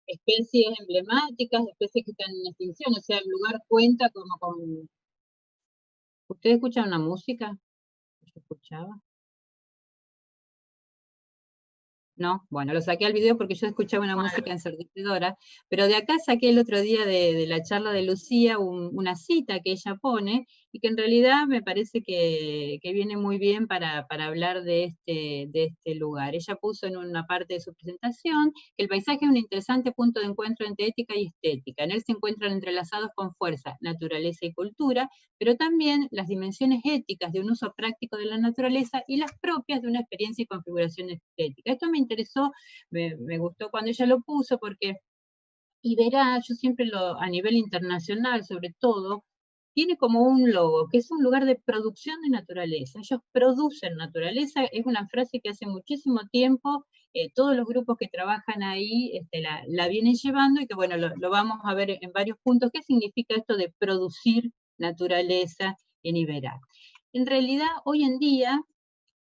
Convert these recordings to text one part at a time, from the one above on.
especies emblemáticas, especies que están en extinción, o sea, el lugar cuenta como con... ¿Ustedes escuchan una música? ¿Yo escuchaba? No, bueno, lo saqué al video porque yo escuchaba una música ensordecedora, pero de acá saqué el otro día de la charla de Lucía una cita que ella pone y que en realidad me parece que viene muy bien para hablar de este lugar. Ella puso en una parte de su presentación que el paisaje es un interesante punto de encuentro entre ética y estética. En él se encuentran entrelazados con fuerza naturaleza y cultura, pero también las dimensiones éticas de un uso práctico de la naturaleza y las propias de una experiencia y configuración estética. Esto me interesó, me gustó cuando ella lo puso, porque Iberá, yo siempre a nivel internacional sobre todo, tiene como un logo, que es un lugar de producción de naturaleza. Ellos producen naturaleza, es una frase que hace muchísimo tiempo todos los grupos que trabajan ahí la vienen llevando y que bueno, lo vamos a ver en varios puntos. ¿Qué significa esto de producir naturaleza en Iberá? En realidad, hoy en día,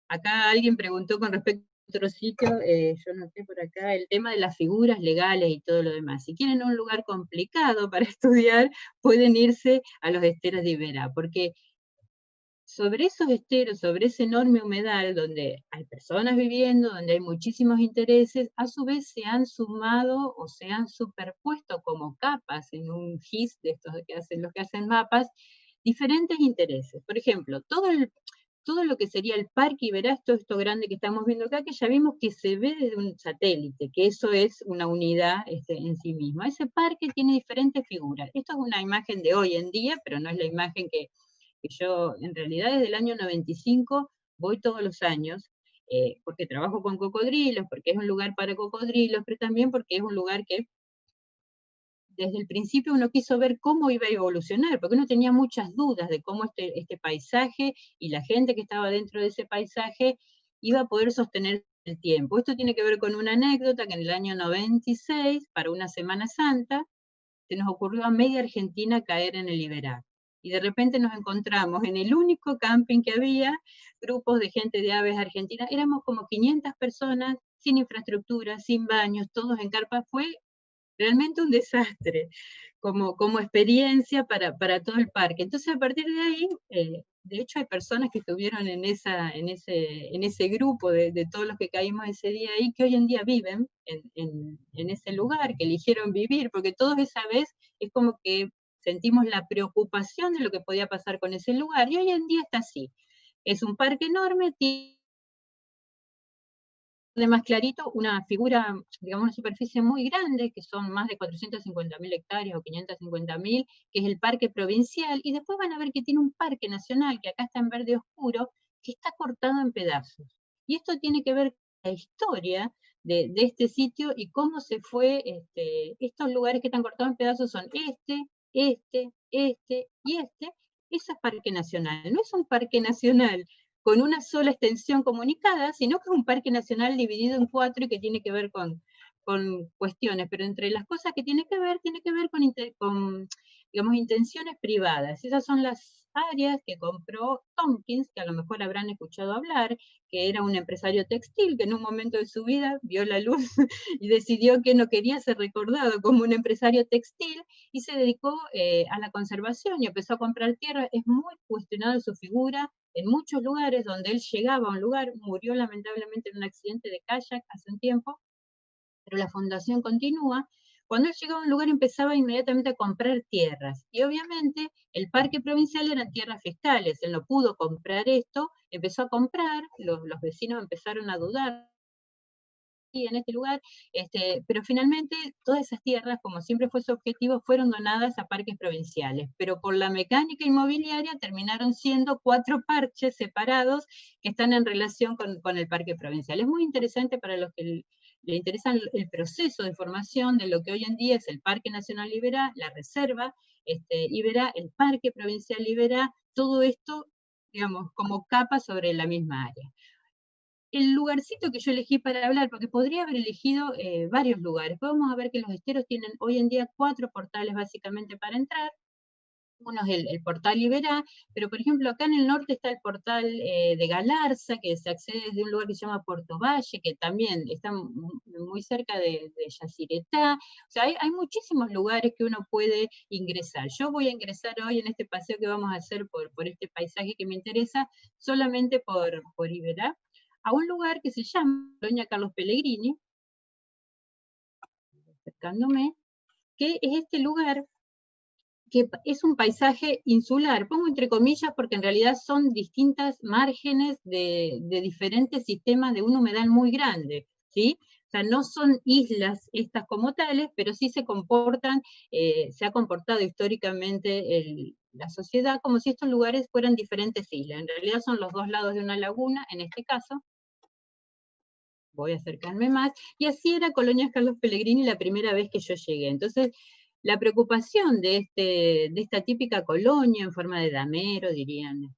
acá alguien preguntó con respecto a otro sitio, yo noté por acá el tema de las figuras legales y todo lo demás. Si quieren un lugar complicado para estudiar, pueden irse a los esteros de Iberá, porque sobre esos esteros, sobre ese enorme humedal donde hay personas viviendo, donde hay muchísimos intereses, a su vez se han sumado o se han superpuesto como capas en un GIS de estos que hacen los que hacen mapas, diferentes intereses. Por ejemplo, todo lo que sería el parque Iberá, esto grande que estamos viendo acá, que ya vimos que se ve desde un satélite, que eso es una unidad en sí misma. Ese parque tiene diferentes figuras. Esto es una imagen de hoy en día, pero no es la imagen que yo, en realidad desde el año 95, voy todos los años, porque trabajo con cocodrilos, porque es un lugar para cocodrilos, pero también porque es un lugar que desde el principio uno quiso ver cómo iba a evolucionar, porque uno tenía muchas dudas de cómo este paisaje y la gente que estaba dentro de ese paisaje iba a poder sostener el tiempo. Esto tiene que ver con una anécdota que en el año 96, para una Semana Santa, se nos ocurrió a media Argentina caer en el Iberá. Y de repente nos encontramos en el único camping que había, grupos de gente de aves argentinas, éramos como 500 personas, sin infraestructura, sin baños, todos en carpa. Fue realmente un desastre como experiencia para todo el parque. Entonces, a partir de ahí, de hecho, hay personas que estuvieron en ese grupo de todos los que caímos ese día ahí, que hoy en día viven en ese lugar, que eligieron vivir, porque todos esa vez es como que sentimos la preocupación de lo que podía pasar con ese lugar, y hoy en día está así. Es un parque enorme, de más clarito, una figura, digamos, una superficie muy grande, que son más de 450.000 hectáreas o 550.000, que es el parque provincial, y después van a ver que tiene un parque nacional, que acá está en verde oscuro, que está cortado en pedazos. Y esto tiene que ver con la historia de este sitio y cómo se fue, estos lugares que están cortados en pedazos son y este. Eso es parque nacional, no es un parque nacional con una sola extensión comunicada, sino que es un parque nacional dividido en 4 y que tiene que ver con cuestiones, pero entre las cosas que tiene que ver con digamos, intenciones privadas. Esas son las áreas que compró Tompkins, que a lo mejor habrán escuchado hablar, que era un empresario textil que en un momento de su vida vio la luz y decidió que no quería ser recordado como un empresario textil y se dedicó a la conservación y empezó a comprar tierra. Es muy cuestionada su figura, en muchos lugares donde él llegaba a un lugar, murió lamentablemente en un accidente de kayak hace un tiempo, pero la fundación continúa. Cuando él llegaba a un lugar empezaba inmediatamente a comprar tierras, y obviamente el parque provincial eran tierras fiscales, él no pudo comprar esto, empezó a comprar, los vecinos empezaron a dudar en este lugar, pero finalmente todas esas tierras, como siempre fue su objetivo, fueron donadas a parques provinciales, pero por la mecánica inmobiliaria terminaron siendo 4 parches separados que están en relación con el parque provincial. Es muy interesante para los que le interesa el proceso de formación de lo que hoy en día es el Parque Nacional Iberá, la Reserva Iberá, el Parque Provincial Iberá, todo esto, digamos, como capa sobre la misma área. El lugarcito que yo elegí para hablar, porque podría haber elegido varios lugares. Vamos a ver que los esteros tienen hoy en día 4 portales básicamente para entrar. Uno es el portal Iberá, pero por ejemplo acá en el norte está el portal de Galarza, que se accede desde un lugar que se llama Puerto Valle, que también está muy cerca de Yacyretá. O sea, hay muchísimos lugares que uno puede ingresar. Yo voy a ingresar hoy en este paseo que vamos a hacer por este paisaje que me interesa, solamente por Iberá, a un lugar que se llama Colonia Carlos Pellegrini, acercándome, que es este lugar que es un paisaje insular, pongo entre comillas porque en realidad son distintas márgenes de diferentes sistemas de un humedal muy grande, ¿sí? O sea, no son islas estas como tales, pero sí se comportan, se ha comportado históricamente la sociedad como si estos lugares fueran diferentes islas. En realidad son los dos lados de una laguna, en este caso. Voy a acercarme más, y así era Colonia Carlos Pellegrini la primera vez que yo llegué. Entonces, la preocupación de esta típica colonia en forma de damero, dirían los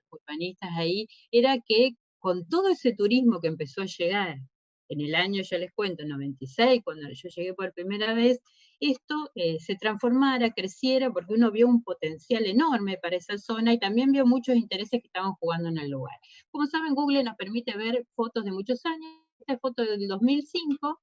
urbanistas ahí, era que con todo ese turismo que empezó a llegar en el año, ya les cuento, 96, cuando yo llegué por primera vez, esto se transformara, creciera, porque uno vio un potencial enorme para esa zona y también vio muchos intereses que estaban jugando en el lugar. Como saben, Google nos permite ver fotos de muchos años. Esta es foto del 2005,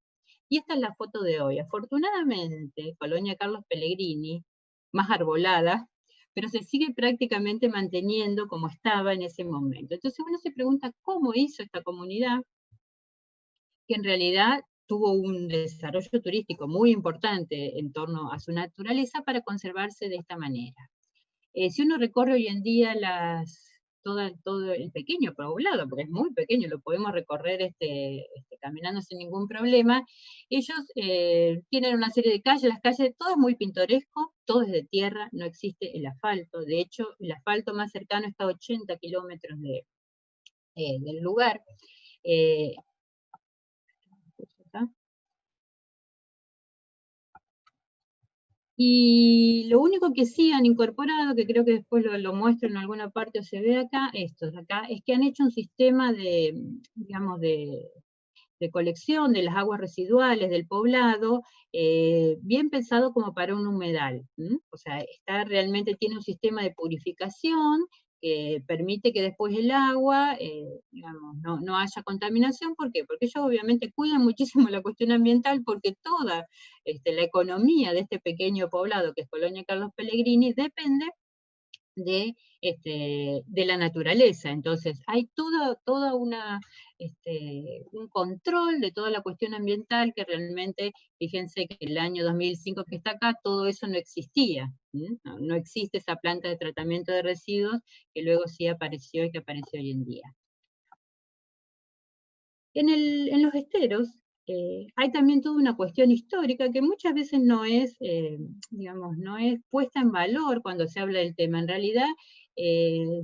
y esta es la foto de hoy. Afortunadamente, Colonia Carlos Pellegrini, más arbolada, pero se sigue prácticamente manteniendo como estaba en ese momento. Entonces uno se pregunta cómo hizo esta comunidad, que en realidad tuvo un desarrollo turístico muy importante en torno a su naturaleza para conservarse de esta manera. Si uno recorre hoy en día todo el pequeño poblado, porque es muy pequeño, lo podemos recorrer caminando sin ningún problema, ellos tienen una serie de calles, las calles, todo es muy pintoresco, todo es de tierra, no existe el asfalto. De hecho, el asfalto más cercano está a 80 kilómetros del lugar. Eh, Y lo único que sí han incorporado, que creo que después lo muestro en alguna parte o se ve acá, esto de acá, es que han hecho un sistema digamos, de colección de las aguas residuales del poblado, bien pensado como para un humedal. O sea, realmente tiene un sistema de purificación que permite que después el agua, digamos, no haya contaminación. ¿Por qué? Porque ellos obviamente cuidan muchísimo la cuestión ambiental, porque toda la economía de este pequeño poblado que es Colonia Carlos Pellegrini depende de la naturaleza. Entonces, hay toda un control de toda la cuestión ambiental que realmente, fíjense que el año 2005 que está acá, todo eso no existía. No existe esa planta de tratamiento de residuos que luego sí apareció y que aparece hoy en día. En los esteros hay también toda una cuestión histórica que muchas veces no es, digamos, no es puesta en valor cuando se habla del tema. En realidad, eh,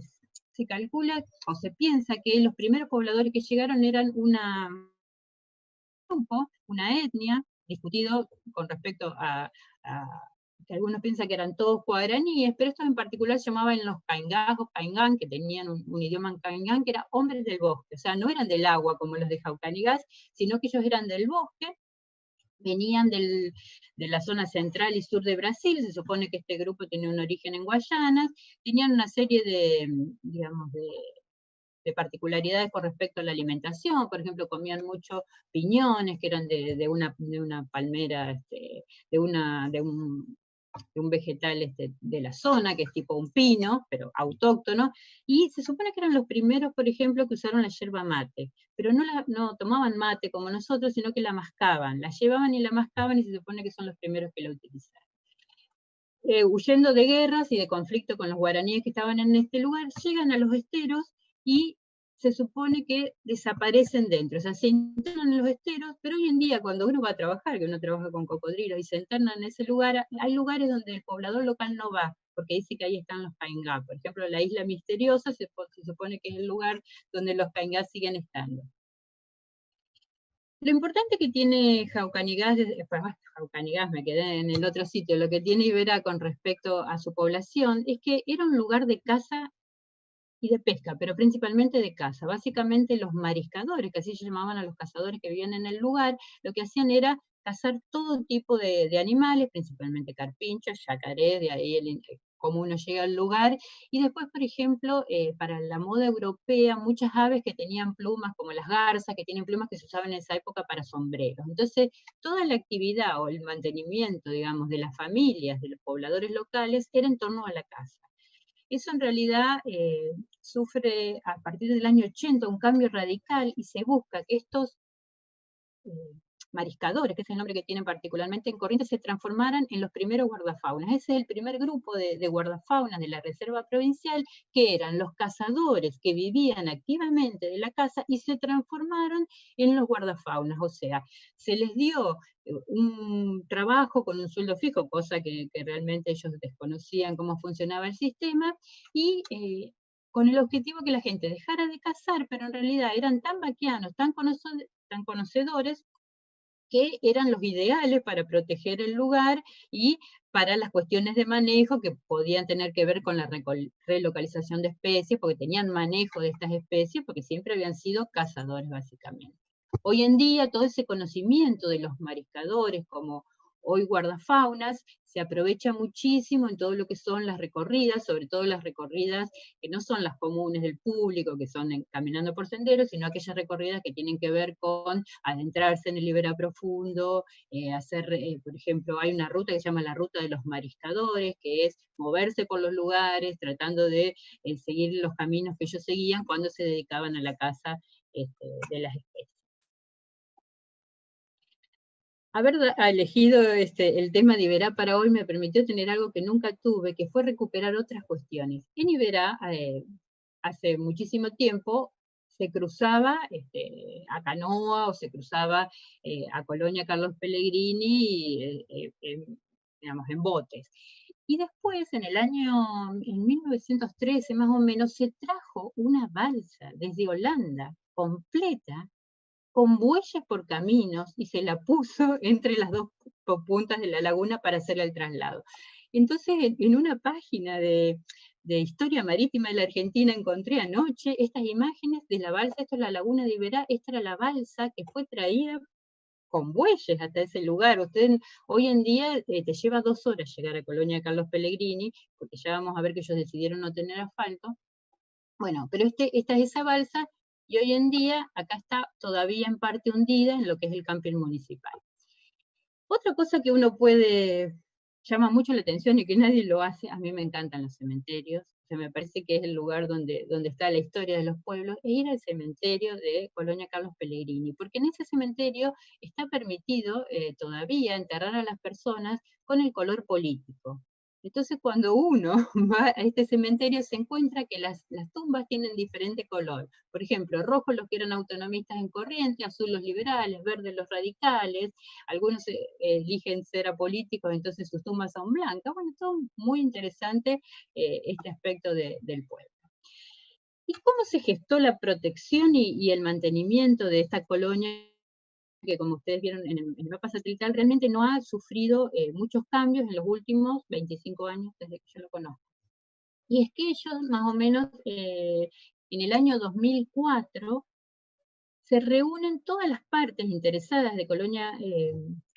se calcula o se piensa que los primeros pobladores que llegaron eran grupo, una etnia, discutido con respecto a que algunos piensan que eran todos guaraníes, pero estos en particular se llamaban los caingás o caingán, que tenían un idioma en caingán, que era hombres del bosque. O sea, no eran del agua como los de Jaucanigas, sino que ellos eran del bosque, venían de la zona central y sur de Brasil. Se supone que este grupo tenía un origen en Guayanas, tenían una serie digamos, de particularidades con respecto a la alimentación. Por ejemplo, comían mucho piñones, que eran de una palmera, de un vegetal de la zona, que es tipo un pino, pero autóctono, y se supone que eran los primeros, por ejemplo, que usaron la yerba mate, pero no tomaban mate como nosotros, sino que la mascaban, la llevaban y la mascaban, y se supone que son los primeros que la utilizaron. Huyendo de guerras y de conflicto con los guaraníes que estaban en este lugar, llegan a los esteros y se supone que desaparecen dentro. O sea, se internan en los esteros, pero hoy en día cuando uno va a trabajar, que uno trabaja con cocodrilos y se interna en ese lugar, hay lugares donde el poblador local no va, porque dice que ahí están los caingá. Por ejemplo, la isla misteriosa se supone que es el lugar donde los caingá siguen estando. Lo importante que tiene Jaucanigas, Jaucanigas, me quedé en el otro sitio, lo que tiene Iberá con respecto a su población, es que era un lugar de caza y de pesca, pero principalmente de caza. Básicamente los mariscadores, que así se llamaban a los cazadores que vivían en el lugar, lo que hacían era cazar todo tipo de animales, principalmente carpinchos, yacarés, de ahí cómo uno llega al lugar. Y después, por ejemplo, para la moda europea, muchas aves que tenían plumas, como las garzas, que tienen plumas que se usaban en esa época para sombreros. Entonces, toda la actividad o el mantenimiento, digamos, de las familias, de los pobladores locales, era en torno a la casa. Eso en realidad sufre a partir del año 80 un cambio radical y se busca que estos eh, mariscadores, que es el nombre que tienen particularmente en Corrientes, se transformaran en los primeros guardafaunas. Ese es el primer grupo de guardafaunas de la Reserva Provincial, que eran los cazadores que vivían activamente de la caza y se transformaron en los guardafaunas. O sea, se les dio un trabajo con un sueldo fijo, cosa que realmente ellos desconocían cómo funcionaba el sistema, y con el objetivo que la gente dejara de cazar, pero en realidad eran tan vaquianos, tan conocedores, que eran los ideales para proteger el lugar y para las cuestiones de manejo que podían tener que ver con la relocalización de especies, porque tenían manejo de estas especies, porque siempre habían sido cazadores básicamente. Hoy en día todo ese conocimiento de los mariscadores como hoy guardafaunas se aprovecha muchísimo en todo lo que son las recorridas, sobre todo las recorridas que no son las comunes del público, que son caminando por senderos, sino aquellas recorridas que tienen que ver con adentrarse en el Libera Profundo, por ejemplo, hay una ruta que se llama la ruta de los mariscadores, que es moverse por los lugares, tratando de seguir los caminos que ellos seguían cuando se dedicaban a la caza de las especies. Haber elegido el tema de Iberá para hoy me permitió tener algo que nunca tuve, que fue recuperar otras cuestiones. En Iberá, hace muchísimo tiempo, se cruzaba a canoa o se cruzaba a Colonia Carlos Pellegrini, digamos, en botes. Y después, en 1913 más o menos, se trajo una balsa desde Holanda, completa, con bueyes por caminos, y se la puso entre las dos puntas de la laguna para hacer el traslado. Entonces, en una página de Historia Marítima de la Argentina encontré anoche estas imágenes de la balsa. Esto es la laguna de Iberá, esta era la balsa que fue traída con bueyes hasta ese lugar. Hoy en día te lleva 2 horas llegar a Colonia Carlos Pellegrini, porque ya vamos a ver que ellos decidieron no tener asfalto. Bueno, pero esta es esa balsa, y hoy en día acá está todavía en parte hundida en lo que es el camping municipal. Otra cosa que llama mucho la atención y que nadie lo hace, a mí me encantan los cementerios, o sea, me parece que es el lugar donde está la historia de los pueblos, e ir al cementerio de Colonia Carlos Pellegrini, porque en ese cementerio está permitido todavía enterrar a las personas con el color político. Entonces, cuando uno va a este cementerio, se encuentra que las tumbas tienen diferente color. Por ejemplo, rojo los que eran autonomistas en Corrientes, azul los liberales, verde los radicales, algunos eligen ser apolíticos, entonces sus tumbas son blancas. Bueno, todo muy interesante este aspecto del pueblo. ¿Y cómo se gestó la protección y el mantenimiento de esta colonia, que como ustedes vieron en el mapa satelital, realmente no ha sufrido muchos cambios en los últimos 25 años desde que yo lo conozco? Y es que ellos, más o menos, en el año 2004, se reúnen todas las partes interesadas de Colonia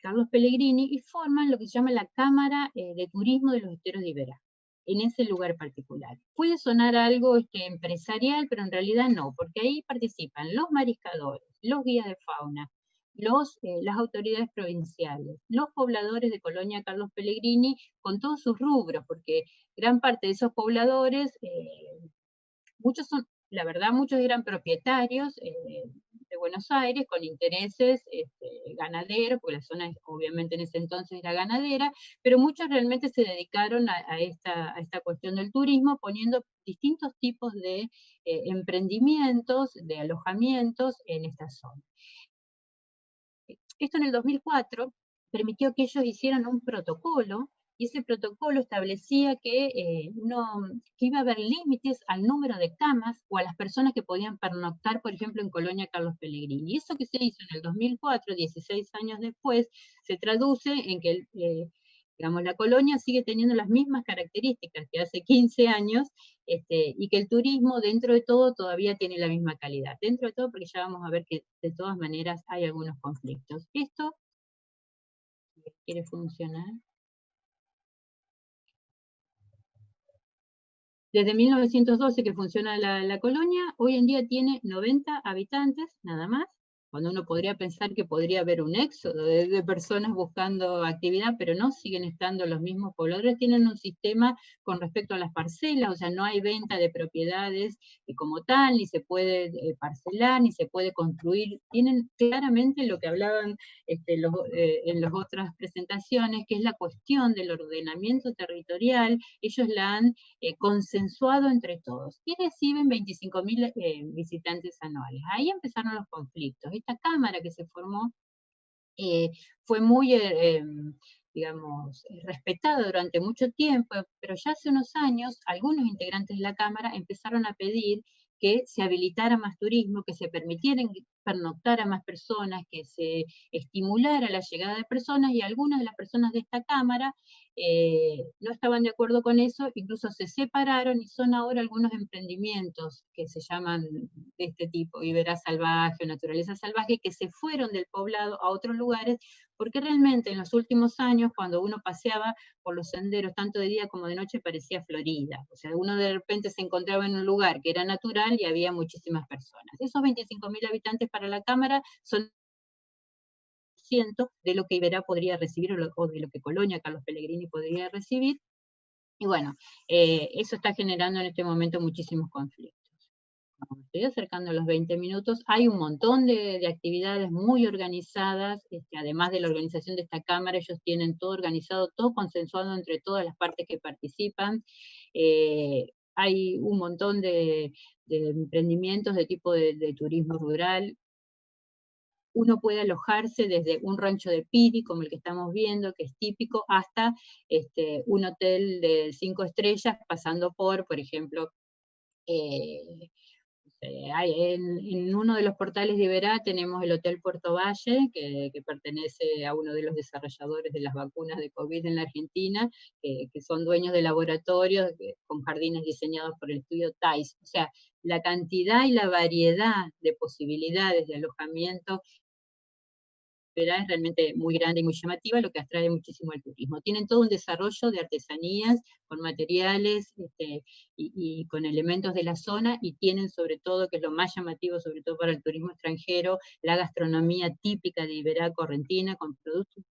Carlos Pellegrini y forman lo que se llama la Cámara de Turismo de los Esteros de Iberá, en ese lugar particular. Puede sonar algo empresarial, pero en realidad no, porque ahí participan los mariscadores, los guías de fauna, las autoridades provinciales, los pobladores de Colonia Carlos Pellegrini, con todos sus rubros, porque gran parte de esos pobladores, la verdad, muchos eran propietarios de Buenos Aires con intereses ganaderos, porque la zona obviamente en ese entonces era ganadera, pero muchos realmente se dedicaron a esta cuestión del turismo, poniendo distintos tipos de emprendimientos, de alojamientos en esta zona. Esto en el 2004 permitió que ellos hicieran un protocolo, y ese protocolo establecía que iba a haber límites al número de camas o a las personas que podían pernoctar, por ejemplo, en Colonia Carlos Pellegrini. Y eso que se hizo en el 2004, 16 años después, se traduce en que digamos, la colonia sigue teniendo las mismas características que hace 15 años, y que el turismo, dentro de todo, todavía tiene la misma calidad. Dentro de todo, porque ya vamos a ver que de todas maneras hay algunos conflictos. Esto quiere funcionar. Desde 1912 que funciona la colonia, hoy en día tiene 90 habitantes, nada más, cuando uno podría pensar que podría haber un éxodo de personas buscando actividad, pero no, siguen estando los mismos pobladores, tienen un sistema con respecto a las parcelas, o sea, no hay venta de propiedades como tal, ni se puede parcelar, ni se puede construir, tienen claramente lo que hablaban en las otras presentaciones, que es la cuestión del ordenamiento territorial, ellos la han consensuado entre todos, y reciben 25.000 visitantes anuales. Ahí empezaron los conflictos. Esta cámara que se formó fue muy, digamos, respetada durante mucho tiempo, pero ya hace unos años algunos integrantes de la Cámara empezaron a pedir que se habilitara más turismo, que se permitieran pernoctar a más personas, que se estimulara la llegada de personas, y algunas de las personas de esta Cámara no estaban de acuerdo con eso, incluso se separaron y son ahora algunos emprendimientos que se llaman de este tipo, Iberá Salvaje o Naturaleza Salvaje, que se fueron del poblado a otros lugares, porque realmente en los últimos años, cuando uno paseaba por los senderos, tanto de día como de noche, parecía Florida. O sea, uno de repente se encontraba en un lugar que era natural y había muchísimas personas. Esos 25.000 habitantes para la Cámara son de lo que Iberá podría recibir o de lo que Colonia, Carlos Pellegrini podría recibir. Y bueno, eso está generando en este momento muchísimos conflictos. Como estoy acercando a los 20 minutos, hay un montón de actividades muy organizadas, además de la organización de esta Cámara, ellos tienen todo organizado, todo consensuado entre todas las partes que participan. Hay un montón de emprendimientos de tipo de turismo rural. Uno puede alojarse desde un rancho de Piri, como el que estamos viendo, que es típico, hasta un hotel de 5 estrellas, pasando por ejemplo, en uno de los portales de Iberá tenemos el Hotel Puerto Valle, que pertenece a uno de los desarrolladores de las vacunas de COVID en la Argentina, que son dueños de laboratorios con jardines diseñados por el estudio TAIS. O sea, la cantidad y la variedad de posibilidades de alojamiento es realmente muy grande y muy llamativa, lo que atrae muchísimo al turismo. Tienen todo un desarrollo de artesanías con materiales y con elementos de la zona, y tienen sobre todo, que es lo más llamativo, sobre todo para el turismo extranjero, la gastronomía típica de Iberá Correntina, con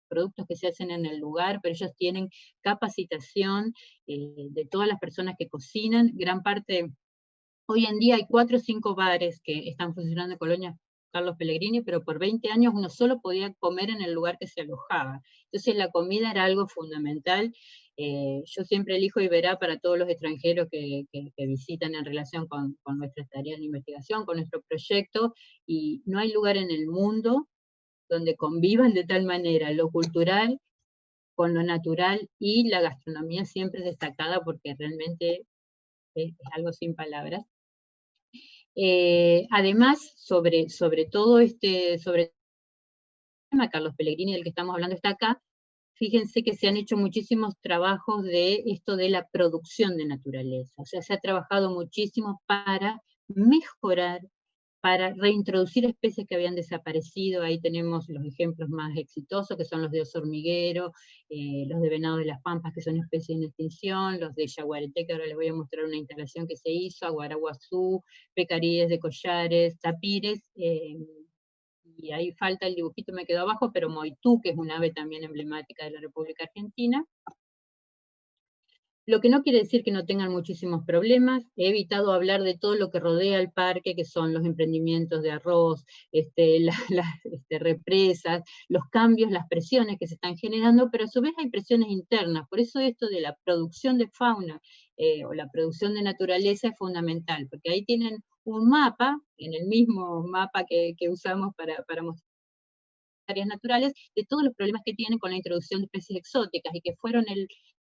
productos que se hacen en el lugar, pero ellos tienen capacitación de todas las personas que cocinan, gran parte. Hoy en día hay 4 o 5 bares que están funcionando en Colonia Carlos Pellegrini, pero por 20 años uno solo podía comer en el lugar que se alojaba. Entonces la comida era algo fundamental. Yo siempre elijo Iberá para todos los extranjeros que visitan en relación con nuestras tareas de investigación, con nuestro proyecto, y no hay lugar en el mundo donde convivan de tal manera lo cultural con lo natural, y la gastronomía siempre destacada, porque realmente es algo sin palabras. Además, sobre todo sobre Carlos Pellegrini, del que estamos hablando, está acá. Fíjense que se han hecho muchísimos trabajos de esto de la producción de naturaleza. O sea, se ha trabajado muchísimo para mejorar, para reintroducir especies que habían desaparecido. Ahí tenemos los ejemplos más exitosos, que son los de oso hormiguero, los de venado de las pampas, que son especies en extinción, los de yaguareté, que ahora les voy a mostrar una instalación que se hizo, aguaraguazú, pecaríes de collares, tapires, y ahí falta el dibujito, me quedó abajo, pero moitú, que es un ave también emblemática de la República Argentina. Lo que no quiere decir que no tengan muchísimos problemas. He evitado hablar de todo lo que rodea el parque, que son los emprendimientos de arroz, las represas, los cambios, las presiones que se están generando, pero a su vez hay presiones internas. Por eso esto de la producción de fauna o la producción de naturaleza es fundamental, porque ahí tienen un mapa, en el mismo mapa que usamos para mostrar áreas naturales, de todos los problemas que tienen con la introducción de especies exóticas, y que fueron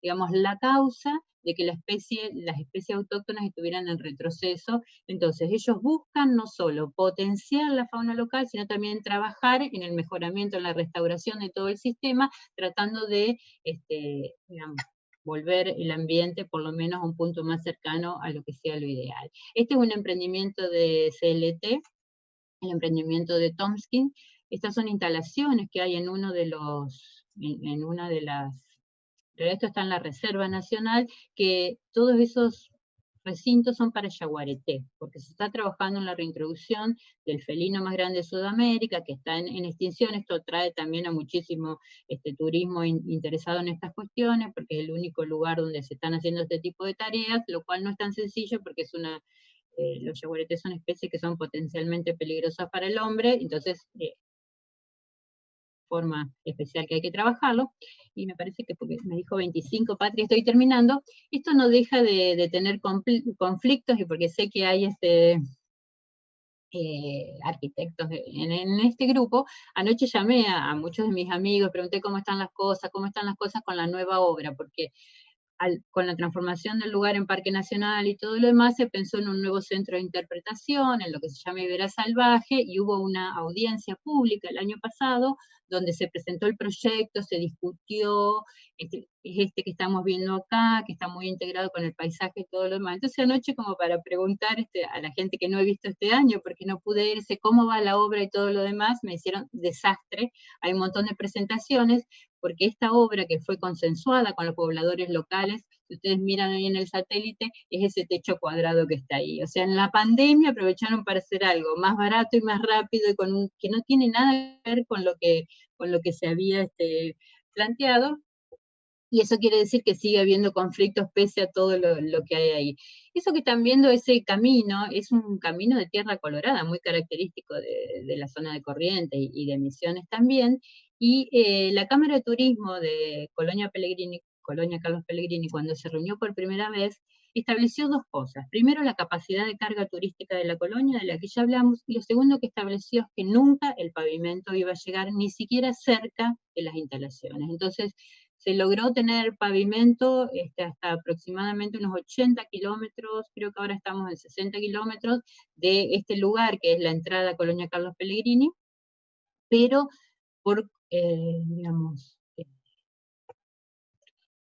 digamos, la causa de que las especies autóctonas estuvieran en retroceso. Entonces ellos buscan no solo potenciar la fauna local, sino también trabajar en el mejoramiento, en la restauración de todo el sistema, tratando de, digamos, volver el ambiente por lo menos a un punto más cercano a lo que sea lo ideal. Este es un emprendimiento de CLT, el emprendimiento de Tomskin. Estas son instalaciones que hay en una de las, pero esto está en la Reserva Nacional, que todos esos recintos son para yaguareté, porque se está trabajando en la reintroducción del felino más grande de Sudamérica, que está en extinción. Esto trae también a muchísimo turismo interesado en estas cuestiones, porque es el único lugar donde se están haciendo este tipo de tareas, lo cual no es tan sencillo porque es los yaguaretés son especies que son potencialmente peligrosas para el hombre, entonces forma especial que hay que trabajarlo, y me parece que porque me dijo 25, Patria, estoy terminando, esto no deja de tener conflictos, y porque sé que hay arquitectos en este grupo. Anoche llamé a muchos de mis amigos, pregunté cómo están las cosas con la nueva obra, porque con la transformación del lugar en Parque Nacional y todo lo demás, se pensó en un nuevo centro de interpretación, en lo que se llama Ibera Salvaje, y hubo una audiencia pública el año pasado, donde se presentó el proyecto, se discutió, que estamos viendo acá, que está muy integrado con el paisaje y todo lo demás. Entonces anoche, como para preguntar a la gente que no he visto este año, porque no pude irse, cómo va la obra y todo lo demás, me hicieron desastre. Hay un montón de presentaciones, porque esta obra, que fue consensuada con los pobladores locales, si ustedes miran ahí en el satélite, es ese techo cuadrado que está ahí. O sea, en la pandemia aprovecharon para hacer algo más barato y más rápido, y que no tiene nada que ver con lo que se había planteado, y eso quiere decir que sigue habiendo conflictos pese a todo lo que hay ahí. Eso que están viendo, ese camino, es un camino de tierra colorada, muy característico de la zona de Corrientes y de Misiones también, y la Cámara de Turismo de Colonia Carlos Pellegrini, cuando se reunió por primera vez, estableció dos cosas. Primero, la capacidad de carga turística de la colonia, de la que ya hablamos, y lo segundo que estableció es que nunca el pavimento iba a llegar ni siquiera cerca de las instalaciones. Entonces, se logró tener pavimento hasta aproximadamente unos 80 kilómetros, creo que ahora estamos en 60 kilómetros, de este lugar que es la entrada a Colonia Carlos Pellegrini, pero por, digamos,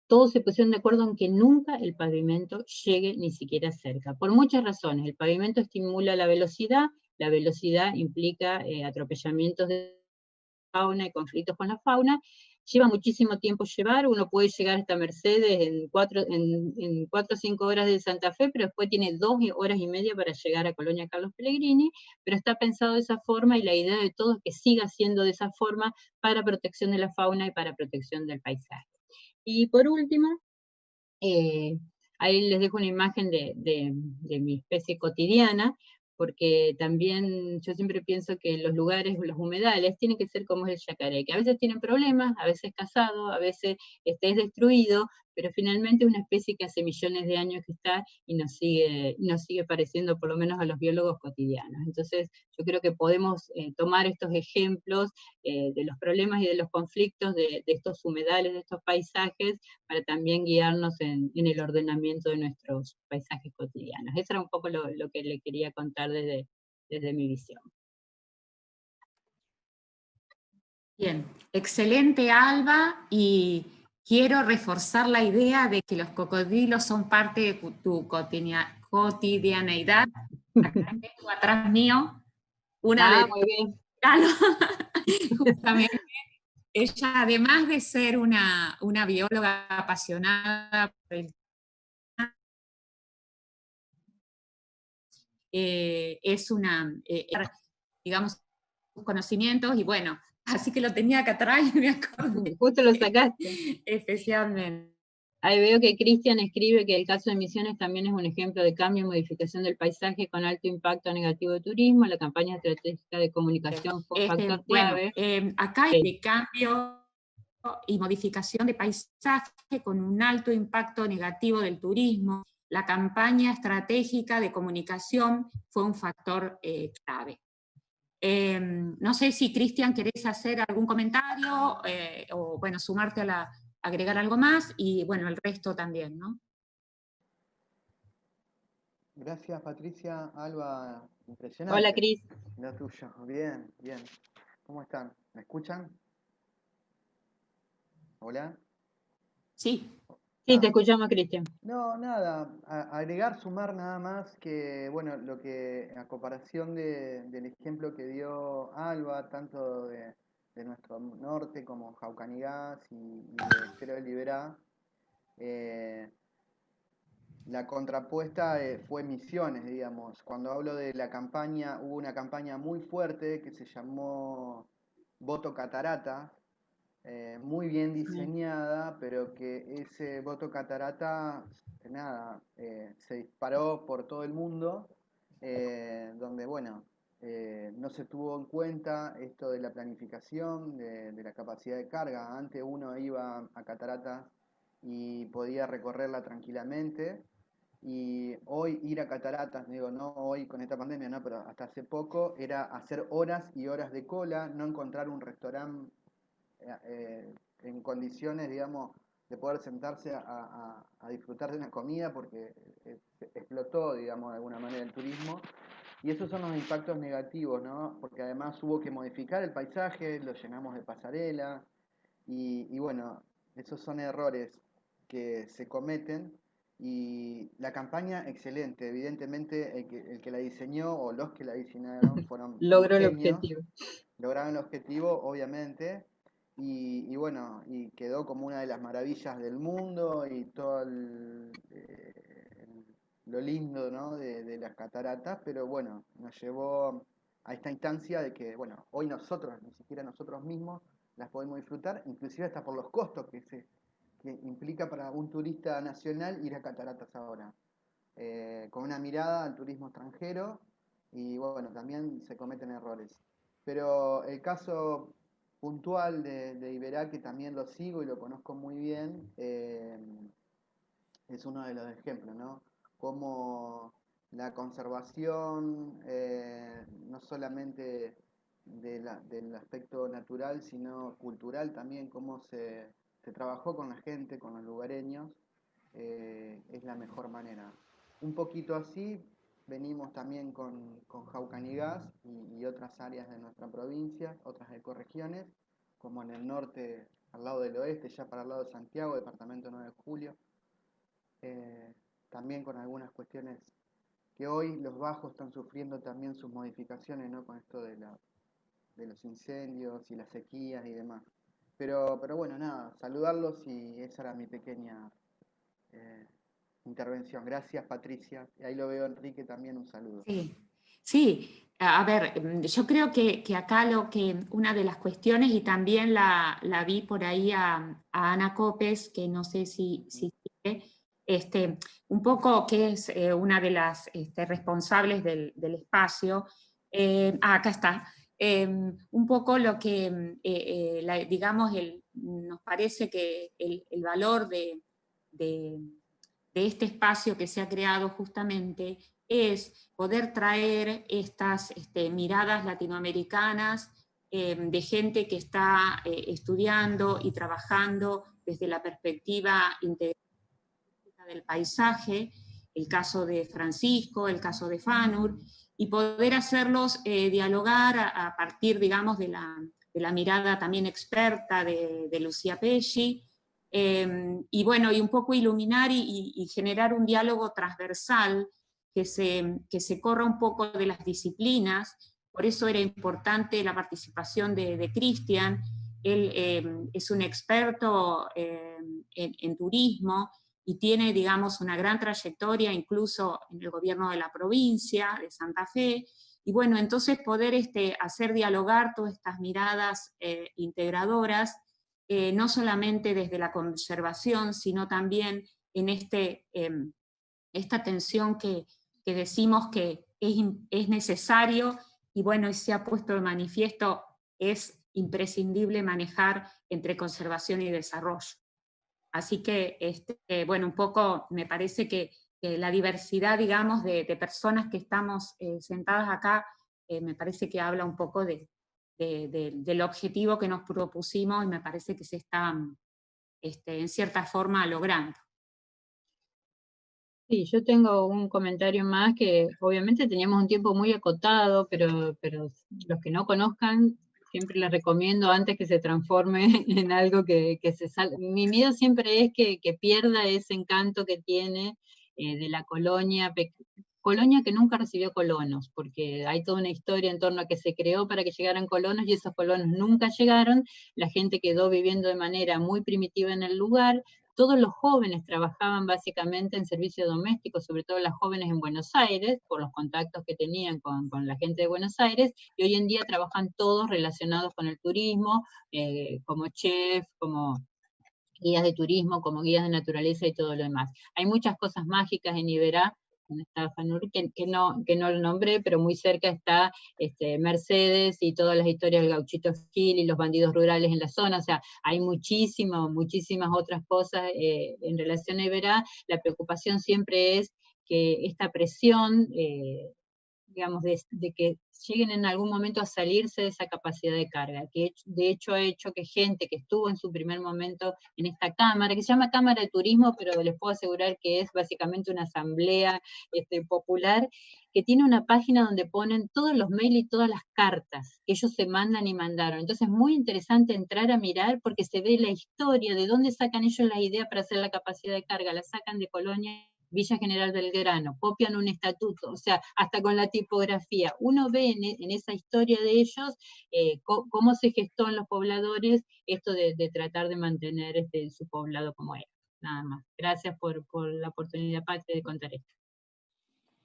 todos se pusieron de acuerdo en que nunca el pavimento llegue ni siquiera cerca, por muchas razones. El pavimento estimula la velocidad implica atropellamientos de fauna y conflictos con la fauna. Lleva muchísimo tiempo llevar, uno puede llegar hasta Mercedes en 4 o 5 horas de Santa Fe, pero después tiene 2 horas y media para llegar a Colonia Carlos Pellegrini, pero está pensado de esa forma, y la idea de todo es que siga siendo de esa forma, para protección de la fauna y para protección del paisaje. Y por último, ahí les dejo una imagen de mi especie cotidiana, porque también yo siempre pienso que los lugares, los humedales, tienen que ser como es el yacaré, que a veces tienen problemas, a veces casado, a veces es destruido, pero finalmente es una especie que hace millones de años que está, y nos sigue pareciendo, por lo menos a los biólogos, cotidianos. Entonces, yo creo que podemos tomar estos ejemplos de los problemas y de los conflictos de estos humedales, de estos paisajes, para también guiarnos en el ordenamiento de nuestros paisajes cotidianos. Eso era un poco lo que le quería contar desde mi visión. Bien, excelente, Alba, y quiero reforzar la idea de que los cocodrilos son parte de tu cotidianeidad. Acá tengo atrás mío una de muy bien. justamente. Ella, además de ser una bióloga apasionada por el es digamos, conocimientos, y bueno, así que lo tenía acá atrás y me acordé. Justo lo sacaste. Especialmente. Ahí veo que Cristian escribe que el caso de Misiones también es un ejemplo de cambio y modificación del paisaje con alto impacto negativo de turismo. La campaña estratégica de comunicación fue un factor clave. Acá hay de cambio y modificación de paisaje con un alto impacto negativo del turismo. La campaña estratégica de comunicación fue un factor clave. No sé si, Cristian, querés hacer algún comentario o, bueno, sumarte agregar algo más, y, bueno, el resto también, ¿no? Gracias, Patricia. Alba, impresionante. Hola, Cris. Lo tuyo. Bien, bien. ¿Cómo están? ¿Me escuchan? ¿Hola? Sí. Sí, te escuchamos, Cristian. No, nada. Agregar, sumar nada más que, bueno, a comparación del ejemplo que dio Alba, tanto de nuestro norte como Jaucanigás y de Estero de Liberá, la contrapuesta fue Misiones, digamos. Cuando hablo de la campaña, hubo una campaña muy fuerte que se llamó Voto Catarata, muy bien diseñada, pero que ese voto catarata, nada, se disparó por todo el mundo, donde, bueno, no se tuvo en cuenta esto de la planificación, de la capacidad de carga. Antes uno iba a cataratas y podía recorrerla tranquilamente. Y hoy ir a cataratas, digo, no hoy con esta pandemia, no, pero hasta hace poco, era hacer horas y horas de cola, no encontrar un restaurante en condiciones, digamos, de poder sentarse a disfrutar de una comida porque explotó, digamos, de alguna manera el turismo. Y esos son los impactos negativos, ¿no? Porque además hubo que modificar el paisaje, lo llenamos de pasarela, y bueno, esos son errores que se cometen. Y la campaña, excelente. Evidentemente, el que la diseñó o los que la diseñaron fueron unos Logró el genios, objetivo. lograron el objetivo, obviamente, y bueno, y quedó como una de las maravillas del mundo y todo lo lindo, ¿no? de las cataratas, pero bueno, nos llevó a esta instancia de que, bueno, hoy nosotros, ni siquiera nosotros mismos, las podemos disfrutar, inclusive hasta por los costos que implica para un turista nacional ir a cataratas ahora. Con una mirada al turismo extranjero, y bueno, también se cometen errores. Pero el caso puntual de Iberá, que también lo sigo y lo conozco muy bien, es uno de los ejemplos, ¿no? Cómo la conservación, no solamente del aspecto natural, sino cultural también, cómo se trabajó con la gente, con los lugareños, es la mejor manera. Un poquito así venimos también con Jaucanigás y otras áreas de nuestra provincia, otras ecorregiones, como en el norte, al lado del oeste, ya para el lado de Santiago, departamento 9 de Julio, también con algunas cuestiones que hoy los bajos están sufriendo también sus modificaciones, ¿no? Con esto de los incendios y las sequías y demás. Pero bueno, nada, saludarlos, y esa era mi pequeña eh, intervención. Gracias, Patricia. Y ahí lo veo, Enrique, también un saludo. Sí, sí. A ver, yo creo que acá una de las cuestiones, y también la vi por ahí a Ana Copes, que no sé si sigue, un poco que es una de las responsables del espacio. Acá está. Un poco lo que, digamos, nos parece que el valor de este espacio que se ha creado justamente es poder traer estas miradas latinoamericanas de gente que está estudiando y trabajando desde la perspectiva integral del paisaje, el caso de Francisco, el caso de Fanur, y poder hacerlos dialogar a partir, digamos, de la mirada también experta de Lucía Pesci, y bueno, y un poco iluminar y generar un diálogo transversal que se corra un poco de las disciplinas. Por eso era importante la participación de Cristian. Él es un experto en turismo y tiene, digamos, una gran trayectoria incluso en el gobierno de la provincia de Santa Fe. Y bueno, entonces poder hacer dialogar todas estas miradas integradoras, no solamente desde la conservación, sino también en esta tensión que decimos que es necesario, y bueno, y se ha puesto de manifiesto, es imprescindible manejar entre conservación y desarrollo. Así que, bueno, un poco me parece que la diversidad, digamos, de personas que estamos sentadas acá, me parece que habla un poco del objetivo que nos propusimos, y me parece que se está, en cierta forma, logrando. Sí, yo tengo un comentario más que obviamente teníamos un tiempo muy acotado, pero los que no conozcan, siempre les recomiendo antes que se transforme en algo que se salga. Mi miedo siempre es que pierda ese encanto que tiene de la colonia, colonia que nunca recibió colonos, porque hay toda una historia en torno a que se creó para que llegaran colonos y esos colonos nunca llegaron, la gente quedó viviendo de manera muy primitiva en el lugar, todos los jóvenes trabajaban básicamente en servicio doméstico, sobre todo las jóvenes en Buenos Aires, por los contactos que tenían con la gente de Buenos Aires, y hoy en día trabajan todos relacionados con el turismo, como chef, como guías de turismo, como guías de naturaleza y todo lo demás. Hay muchas cosas mágicas en Iberá, donde está Fanur, que no lo nombré, pero muy cerca está Mercedes y todas las historias del Gauchito Gil y los bandidos rurales en la zona. O sea, hay muchísimas otras cosas en relación a Iberá. La preocupación siempre es que esta presión, digamos, de que lleguen en algún momento a salirse de esa capacidad de carga, que de hecho ha hecho que gente que estuvo en su primer momento en esta cámara, que se llama Cámara de Turismo, pero les puedo asegurar que es básicamente una asamblea popular, que tiene una página donde ponen todos los mails y todas las cartas que ellos se mandan y mandaron. Entonces es muy interesante entrar a mirar porque se ve la historia, de dónde sacan ellos la idea para hacer la capacidad de carga, la sacan de Colonia, Villa General Belgrano, copian un estatuto, o sea, hasta con la tipografía. Uno ve en esa historia de ellos cómo se gestó en los pobladores esto de tratar de mantener su poblado como era. Nada más. Gracias por la oportunidad, Patri, de contar esto.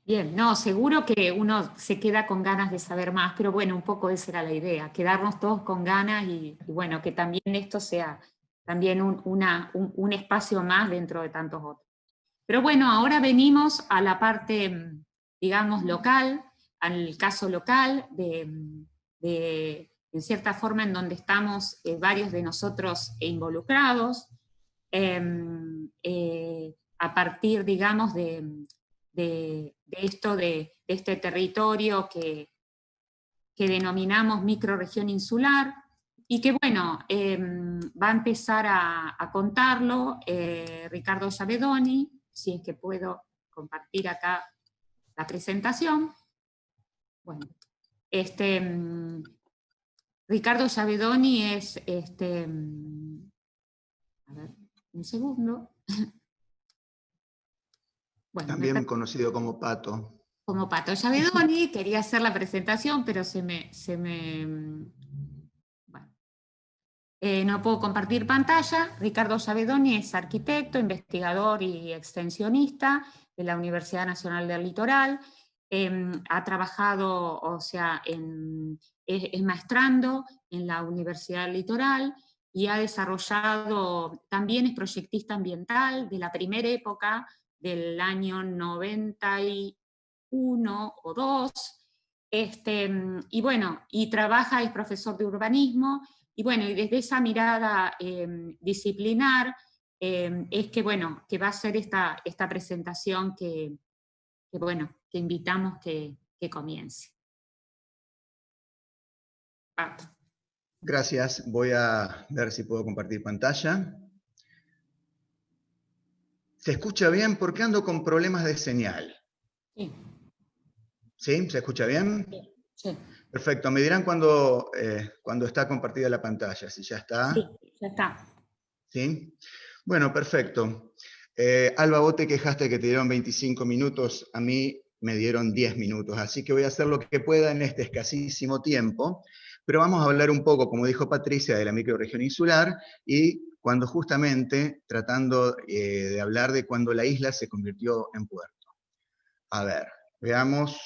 Bien, no, seguro que uno se queda con ganas de saber más, pero bueno, un poco esa era la idea, quedarnos todos con ganas y bueno, que también esto sea también un espacio más dentro de tantos otros. Pero bueno, ahora venimos a la parte, digamos, local, al caso local, en cierta forma en donde estamos varios de nosotros involucrados, a partir, digamos, de este territorio que denominamos microrregión insular, y que bueno, va a empezar a contarlo Ricardo Sciavedoni, si es que puedo compartir acá la presentación. Bueno, Ricardo Sciavedoni es, a ver, un segundo. Bueno, también conocido como Pato. Como Pato Sciavedoni, quería hacer la presentación, pero bueno. No puedo compartir pantalla. Ricardo Sciavedoni es arquitecto, investigador y extensionista de la Universidad Nacional del Litoral. Ha trabajado, o sea, es maestrando en la Universidad del Litoral y ha desarrollado, también es proyectista ambiental de la primera época del año 91 o 2, y bueno, y trabaja, es profesor de urbanismo, y bueno, y desde esa mirada disciplinar es que, bueno, que va a ser esta presentación que bueno, que invitamos que comience. Pato. Gracias, voy a ver si puedo compartir pantalla. ¿Se escucha bien? Porque ando con problemas de señal. Sí. ¿Sí? ¿Se escucha bien? Sí. Perfecto, me dirán cuando está compartida la pantalla, si ya está. Sí, ya está. ¿Sí? Bueno, perfecto. Alba, vos te quejaste que te dieron 25 minutos, a mí me dieron 10 minutos, así que voy a hacer lo que pueda en este escasísimo tiempo, pero vamos a hablar un poco, como dijo Patricia, de la microrregión insular, y cuando justamente, tratando de hablar de cuando la isla se convirtió en puerto. A ver, veamos.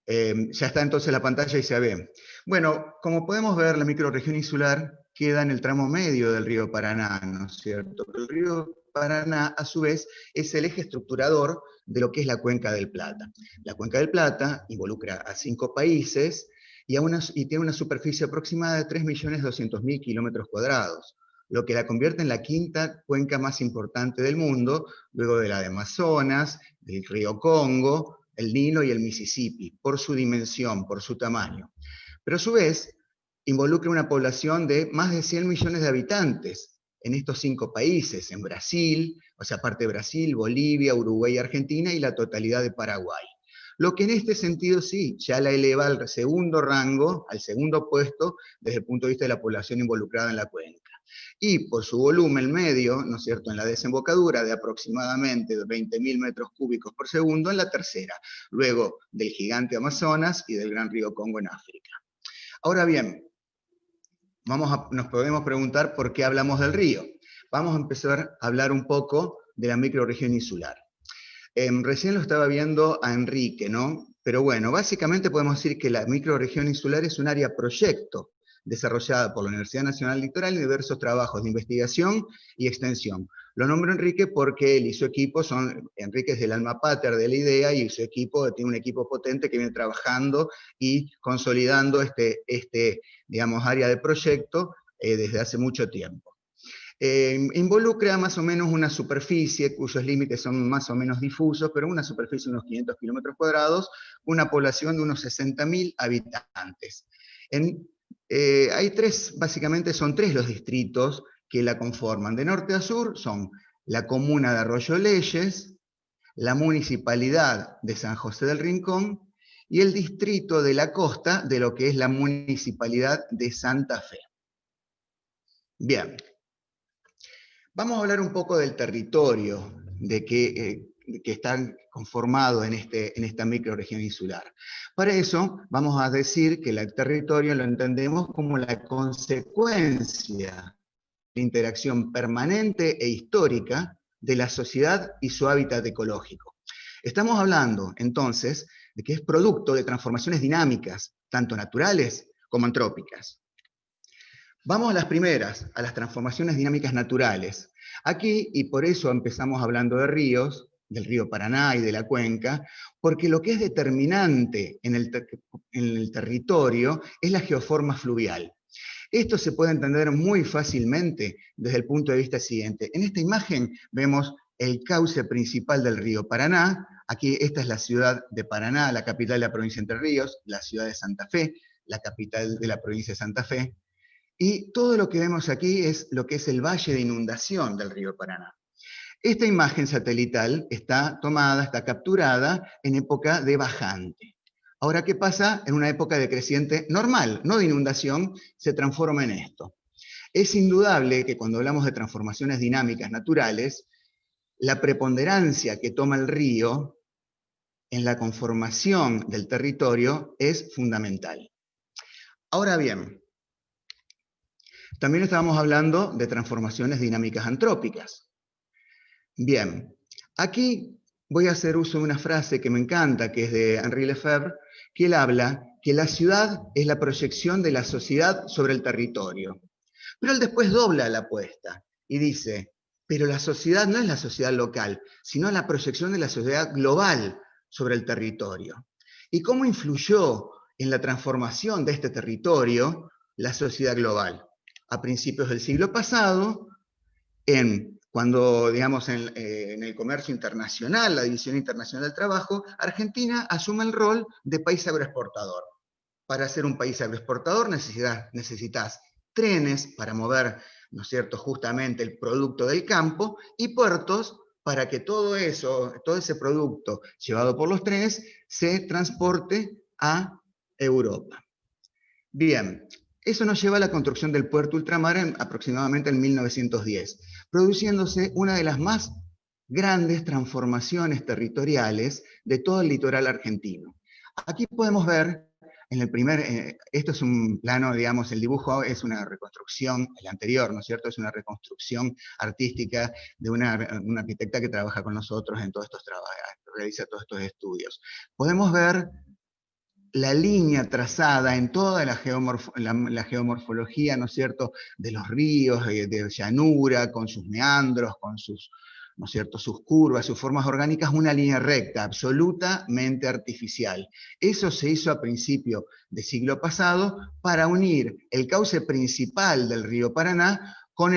Ya está entonces la pantalla y se ve. Bueno, como podemos ver, la microrregión insular queda en el tramo medio del río Paraná, ¿no es cierto? Pero el río Paraná, a su vez, es el eje estructurador de lo que es la Cuenca del Plata. La Cuenca del Plata involucra a 5 países y tiene una superficie aproximada de 3.200.000 kilómetros cuadrados, lo que la convierte en la quinta cuenca más importante del mundo, luego de la de Amazonas, del río Congo, el Nilo y el Mississippi, por su dimensión, por su tamaño. Pero a su vez, involucra una población de más de 100 millones de habitantes en estos 5 países, en Brasil, o sea, aparte de Brasil, Bolivia, Uruguay y Argentina, y la totalidad de Paraguay. Lo que en este sentido sí, ya la eleva al segundo rango, al segundo puesto, desde el punto de vista de la población involucrada en la cuenca. Y por su volumen medio, ¿no es cierto?, en la desembocadura de aproximadamente 20.000 metros cúbicos por segundo en la tercera, luego del gigante Amazonas y del gran río Congo en África. Ahora bien, nos podemos preguntar por qué hablamos del río. vamos a empezar a hablar un poco de la microrregión insular. Recién lo estaba viendo a Enrique, ¿no? Pero bueno, básicamente podemos decir que la microrregión insular es un área proyecto desarrollada por la Universidad Nacional Litoral en diversos trabajos de investigación y extensión. Lo nombro Enrique porque él y su equipo Enrique es el alma pater de la idea y su equipo tiene un equipo potente que viene trabajando y consolidando digamos, área de proyecto desde hace mucho tiempo. Involucra más o menos una superficie cuyos límites son más o menos difusos, pero una superficie de unos 500 kilómetros cuadrados, una población de unos 60.000 habitantes. Básicamente son tres los distritos que la conforman. De norte a sur son la comuna de Arroyo Leyes, la municipalidad de San José del Rincón y el distrito de la costa de lo que es la municipalidad de Santa Fe. Bien. Vamos a hablar un poco del territorio que está conformado en esta microrregión insular. Para eso vamos a decir que el territorio lo entendemos como la consecuencia de interacción permanente e histórica de la sociedad y su hábitat ecológico. Estamos hablando entonces de que es producto de transformaciones dinámicas, tanto naturales como antrópicas. Vamos a las primeras, a las transformaciones dinámicas naturales. Aquí, y por eso empezamos hablando de ríos, del río Paraná y de la cuenca, porque lo que es determinante en el territorio es la geoforma fluvial. Esto se puede entender muy fácilmente desde el punto de vista siguiente. En esta imagen vemos el cauce principal del río Paraná. Aquí esta es la ciudad de Paraná, la capital de la provincia de Entre Ríos, la ciudad de Santa Fe, la capital de la provincia de Santa Fe. Y todo lo que vemos aquí es lo que es el valle de inundación del río Paraná. Esta imagen satelital está capturada en época de bajante. Ahora, ¿qué pasa en una época de creciente normal? No de inundación, se transforma en esto. Es indudable que cuando hablamos de transformaciones dinámicas naturales, la preponderancia que toma el río en la conformación del territorio es fundamental. Ahora bien, también estábamos hablando de transformaciones dinámicas antrópicas. Bien, aquí voy a hacer uso de una frase que me encanta, que es de Henri Lefebvre, que él habla que la ciudad es la proyección de la sociedad sobre el territorio. Pero él después dobla la apuesta y dice, pero la sociedad no es la sociedad local, sino la proyección de la sociedad global sobre el territorio. ¿Y cómo influyó en la transformación de este territorio la sociedad global? A principios del siglo pasado, cuando, digamos, en el comercio internacional, la División Internacional del Trabajo, Argentina asume el rol de país agroexportador. Para ser un país agroexportador necesitas trenes para mover, ¿no es cierto?, justamente el producto del campo, y puertos para que todo ese producto llevado por los trenes se transporte a Europa. Bien. Eso nos lleva a la construcción del puerto ultramar aproximadamente en 1910, produciéndose una de las más grandes transformaciones territoriales de todo el litoral argentino. Aquí podemos ver, esto es un plano, digamos, el dibujo es una reconstrucción, el anterior, ¿no es cierto?, es una reconstrucción artística de una arquitecta que trabaja con nosotros en todos estos trabajos, realiza todos estos estudios. Podemos ver la línea trazada en toda la geomorfología, ¿no es cierto?, de los ríos, de llanura, con sus meandros, con sus, ¿no es cierto?, sus curvas, sus formas orgánicas, una línea recta, absolutamente artificial. Eso se hizo a principio del siglo pasado para unir el cauce principal del río Paraná con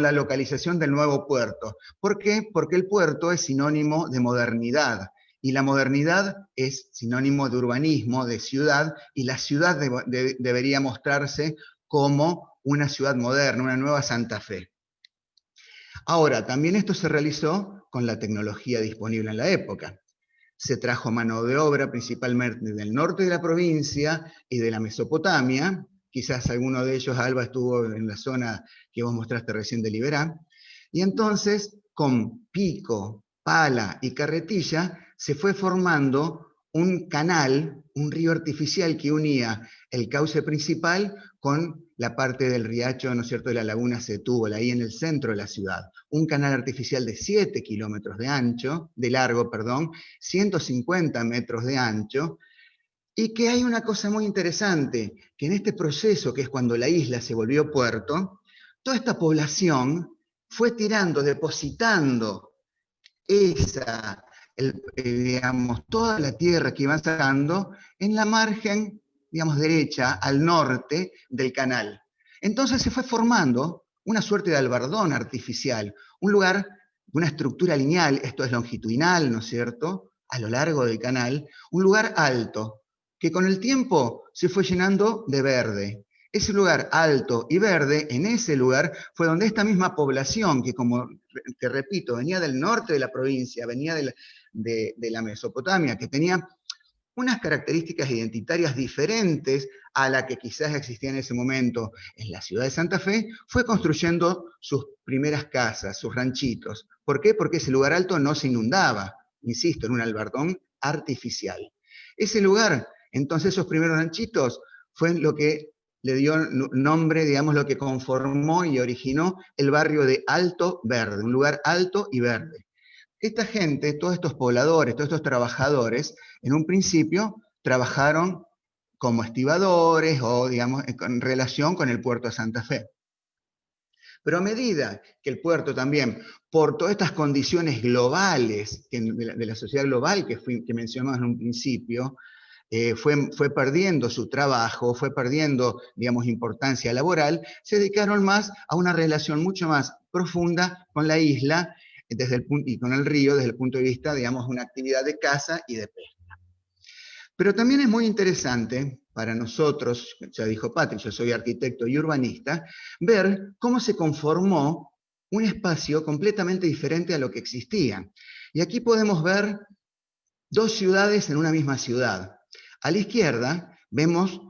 la localización del nuevo puerto. ¿Por qué? Porque el puerto es sinónimo de modernidad. Y la modernidad es sinónimo de urbanismo, de ciudad, y la ciudad debería mostrarse como una ciudad moderna, una nueva Santa Fe. Ahora, también esto se realizó con la tecnología disponible en la época. Se trajo mano de obra principalmente del norte de la provincia y de la Mesopotamia. Quizás alguno de ellos, Alba, estuvo en la zona que vos mostraste recién de Liberá. Y entonces, con pico, pala y carretilla, se fue formando un canal, un río artificial que unía el cauce principal con la parte del riacho, ¿no es cierto?, de la laguna Setúbal, ahí en el centro de la ciudad. Un canal artificial de 7 kilómetros de largo, 150 metros de ancho, y que hay una cosa muy interesante, que en este proceso, que es cuando la isla se volvió puerto, toda esta población fue tirando, depositando digamos, toda la tierra que iban sacando en la margen, digamos, derecha, al norte del canal. Entonces se fue formando una suerte de albardón artificial, un lugar, una estructura lineal, esto es longitudinal, ¿no es cierto?, a lo largo del canal, un lugar alto, que con el tiempo se fue llenando de verde. Ese lugar alto y verde, en ese lugar fue donde esta misma población, que como te repito, venía del norte de la provincia, venía de la Mesopotamia, que tenía unas características identitarias diferentes a la que quizás existía en ese momento en la ciudad de Santa Fe, fue construyendo sus primeras casas, sus ranchitos. ¿Por qué? Porque ese lugar alto no se inundaba, insisto, en un albardón artificial. Ese lugar, entonces esos primeros ranchitos, fue lo que le dio nombre, digamos, lo que conformó y originó el barrio de Alto Verde, un lugar alto y verde. Esta gente, todos estos pobladores, todos estos trabajadores, en un principio trabajaron como estibadores o, digamos, en relación con el puerto de Santa Fe. Pero a medida que el puerto también, por todas estas condiciones globales, de la sociedad global que mencionamos en un principio, fue perdiendo su trabajo, fue perdiendo, digamos, importancia laboral, se dedicaron más a una relación mucho más profunda con la isla y con el río desde el punto de vista, digamos, de una actividad de caza y de pesca. Pero también es muy interesante para nosotros, ya dijo Patri, yo soy arquitecto y urbanista, ver cómo se conformó un espacio completamente diferente a lo que existía. Y aquí podemos ver dos ciudades en una misma ciudad. A la izquierda vemos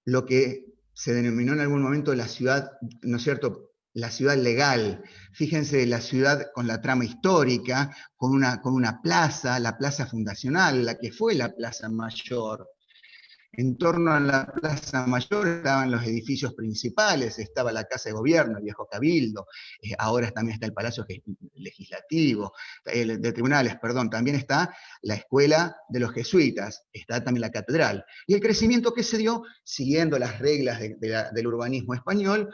lo que se denominó en algún momento la ciudad, ¿no es cierto?, la ciudad legal. Fíjense, la ciudad con la trama histórica, con una plaza, la plaza fundacional, la que fue la Plaza Mayor. En torno a la Plaza Mayor estaban los edificios principales, estaba la Casa de Gobierno, el viejo Cabildo, ahora también está el Palacio Legislativo, de Tribunales, perdón, también está la Escuela de los Jesuitas, está también la Catedral. Y el crecimiento que se dio, siguiendo las reglas del urbanismo español,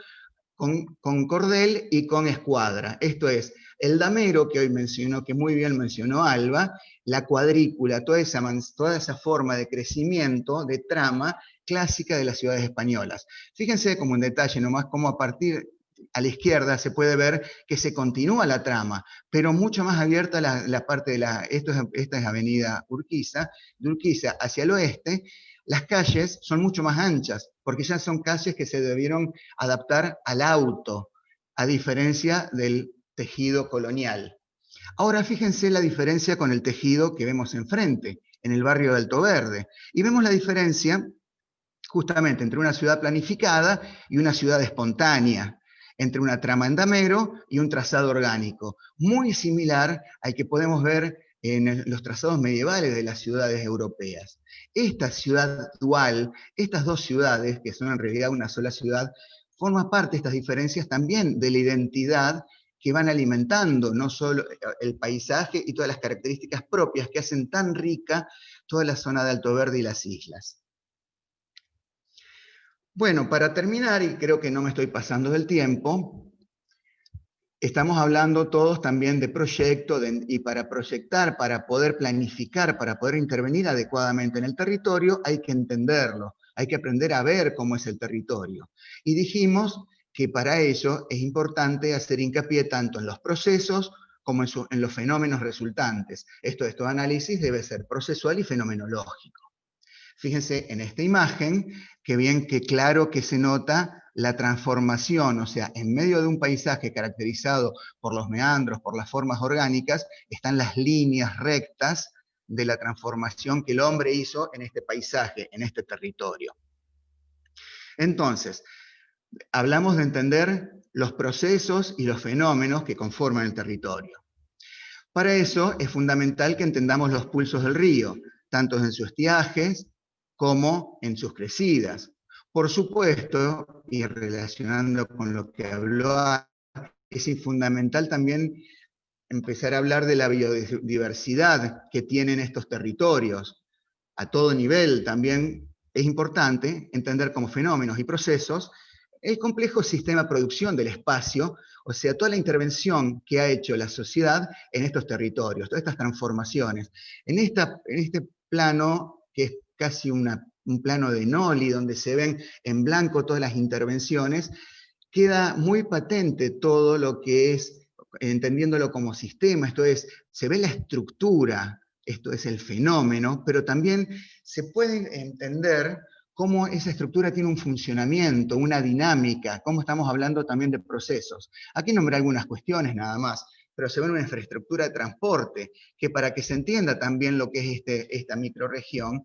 con cordel y con escuadra. Esto es, el damero que hoy mencionó, que muy bien mencionó Alba, la cuadrícula, toda esa forma de crecimiento, de trama clásica de las ciudades españolas. Fíjense como en detalle nomás cómo a partir a la izquierda se puede ver que se continúa la trama, pero mucho más abierta la parte de esta es Avenida Urquiza, de Urquiza hacia el oeste. Las calles son mucho más anchas, porque ya son calles que se debieron adaptar al auto, a diferencia del tejido colonial. Ahora fíjense la diferencia con el tejido que vemos enfrente, en el barrio de Alto Verde. Y vemos la diferencia justamente entre una ciudad planificada y una ciudad espontánea, entre una trama en damero y un trazado orgánico, muy similar al que podemos ver en los trazados medievales de las ciudades europeas. Esta ciudad dual, estas dos ciudades, que son en realidad una sola ciudad, forman parte de estas diferencias también de la identidad que van alimentando no solo el paisaje y todas las características propias que hacen tan rica toda la zona de Alto Verde y las islas. Bueno, para terminar, y creo que no me estoy pasando del tiempo, estamos hablando todos también de proyecto, y para proyectar, para poder planificar, para poder intervenir adecuadamente en el territorio, hay que entenderlo, hay que aprender a ver cómo es el territorio. Y dijimos que para ello es importante hacer hincapié tanto en los procesos como en los fenómenos resultantes. Este análisis debe ser procesual y fenomenológico. Fíjense en esta imagen, que claro que se nota la transformación, o sea, en medio de un paisaje caracterizado por los meandros, por las formas orgánicas, están las líneas rectas de la transformación que el hombre hizo en este paisaje, en este territorio. Entonces, hablamos de entender los procesos y los fenómenos que conforman el territorio. Para eso es fundamental que entendamos los pulsos del río. tanto en sus estiajes como en sus crecidas. Por supuesto, y relacionando con lo que habló, es fundamental también empezar a hablar de la biodiversidad que tienen estos territorios. A todo nivel también es importante entender como fenómenos y procesos el complejo sistema de producción del espacio, o sea, toda la intervención que ha hecho la sociedad en estos territorios, todas estas transformaciones. En este plano, que es casi un plano de Noli, donde se ven en blanco todas las intervenciones, queda muy patente todo lo que es, entendiéndolo como sistema, esto es, se ve la estructura, esto es el fenómeno, pero también se puede entender cómo esa estructura tiene un funcionamiento, una dinámica, cómo estamos hablando también de procesos. Aquí nombré algunas cuestiones nada más, pero se ve una infraestructura de transporte, que para que se entienda también lo que es esta microrregión,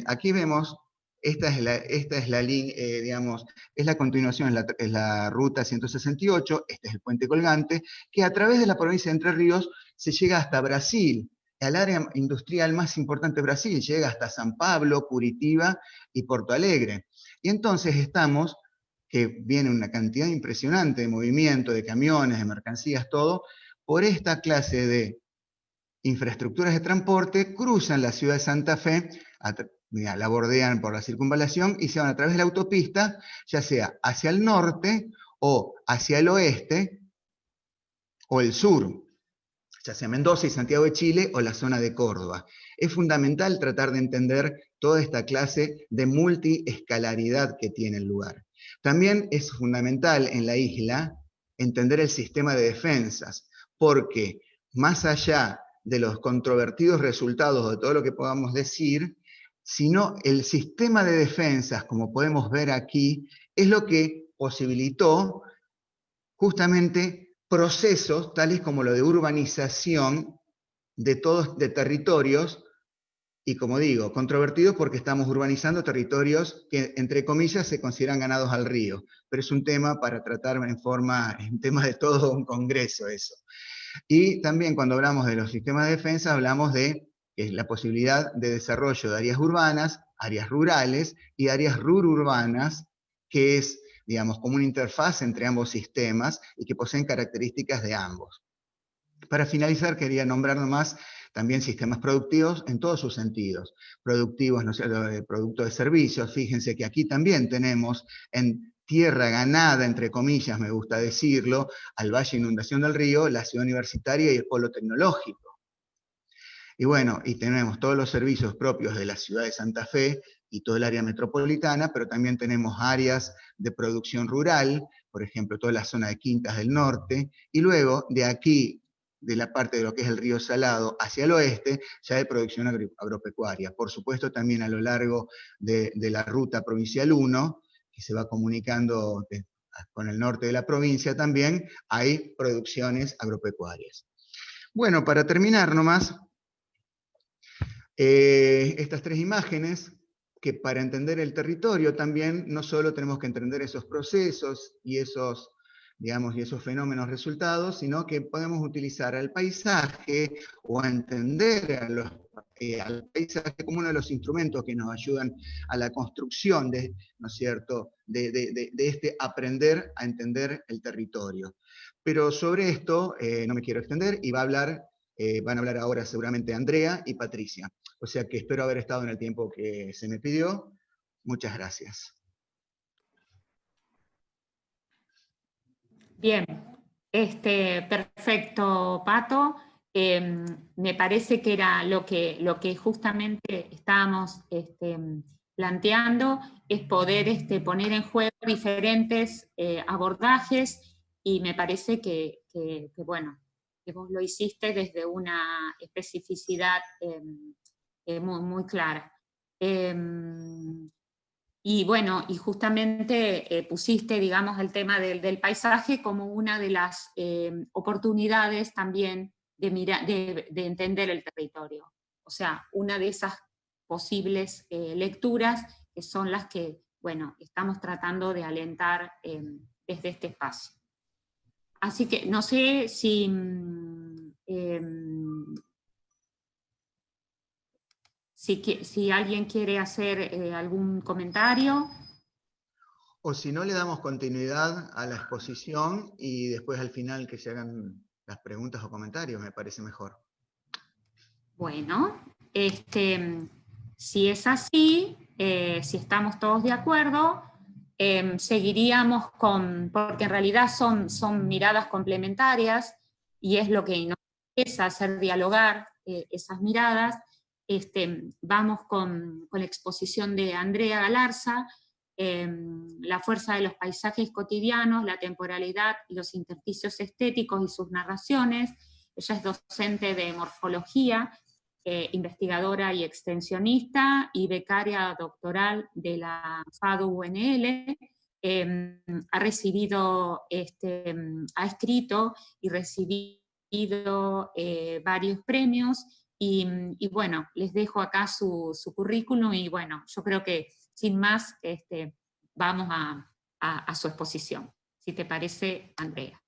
aquí vemos, esta es la línea, digamos, es la continuación, es la ruta 168, este es el puente colgante, que a través de la provincia de Entre Ríos se llega hasta Brasil, al área industrial más importante de Brasil, llega hasta San Pablo, Curitiba y Porto Alegre. Y entonces estamos, que viene una cantidad impresionante de movimiento, de camiones, de mercancías, todo, por esta clase de infraestructuras de transporte, cruzan la ciudad de Santa Fe, la bordean por la circunvalación y se van a través de la autopista, ya sea hacia el norte o hacia el oeste o el sur, ya sea Mendoza y Santiago de Chile o la zona de Córdoba. Es fundamental tratar de entender toda esta clase de multiescalaridad que tiene el lugar. También es fundamental en la isla entender el sistema de defensas, porque más allá de los controvertidos resultados de todo lo que podamos decir, sino el sistema de defensas, como podemos ver aquí, es lo que posibilitó justamente procesos tales como lo de urbanización de territorios, y como digo, controvertidos porque estamos urbanizando territorios que, entre comillas, se consideran ganados al río, pero es un tema para tratar en tema de todo un congreso eso. Y también cuando hablamos de los sistemas de defensa, hablamos de la posibilidad de desarrollo de áreas urbanas, áreas rurales y áreas rururbanas, que es, digamos, como una interfaz entre ambos sistemas y que poseen características de ambos. Para finalizar, quería nombrar nomás también sistemas productivos en todos sus sentidos. Productivos, ¿no es cierto?, de productos de servicios. Fíjense que aquí también tenemos en tierra ganada, entre comillas, me gusta decirlo, al Valle Inundación del Río, la ciudad universitaria y el polo tecnológico. Y bueno, y tenemos todos los servicios propios de la ciudad de Santa Fe y todo el área metropolitana, pero también tenemos áreas de producción rural, por ejemplo, toda la zona de Quintas del Norte, y luego de aquí, de la parte de lo que es el río Salado hacia el oeste, ya de producción agropecuaria. Por supuesto, también a lo largo de la ruta provincial 1, que se va comunicando con el norte de la provincia también, hay producciones agropecuarias. Bueno, para terminar nomás, estas tres imágenes, que para entender el territorio también no solo tenemos que entender esos procesos y esos, digamos, y esos fenómenos resultados, sino que podemos utilizar al paisaje o a entender al paisaje como uno de los instrumentos que nos ayudan a la construcción de, ¿no es cierto?, de este aprender a entender el territorio. Pero sobre esto no me quiero extender y van a hablar ahora seguramente Andrea y Patricia. O sea que espero haber estado en el tiempo que se me pidió. Muchas gracias. Bien, perfecto, Pato. Me parece que era lo que justamente estábamos planteando, es poder poner en juego diferentes abordajes, y me parece que bueno, que vos lo hiciste desde una especificidad muy, muy clara. Y bueno, y justamente pusiste, digamos, el tema del paisaje como una de las oportunidades también de entender el territorio. O sea, una de esas posibles lecturas que son las que, bueno, estamos tratando de alentar desde este espacio. Así que no sé si Si alguien quiere hacer algún comentario. O si no, le damos continuidad a la exposición y después al final que se hagan las preguntas o comentarios, me parece mejor. Bueno, si es así, si estamos todos de acuerdo, seguiríamos porque en realidad son miradas complementarias y es lo que nos interesa, hacer dialogar esas miradas. Vamos con la exposición de Andrea Galarza, La fuerza de los paisajes cotidianos, la temporalidad y los intersticios estéticos y sus narraciones. Ella es docente de morfología, investigadora y extensionista, y becaria doctoral de la FADU-UNL. Ha escrito y recibido varios premios, y bueno, les dejo acá su currículum, y bueno, yo creo que sin más vamos a su exposición. Si te parece, Andrea.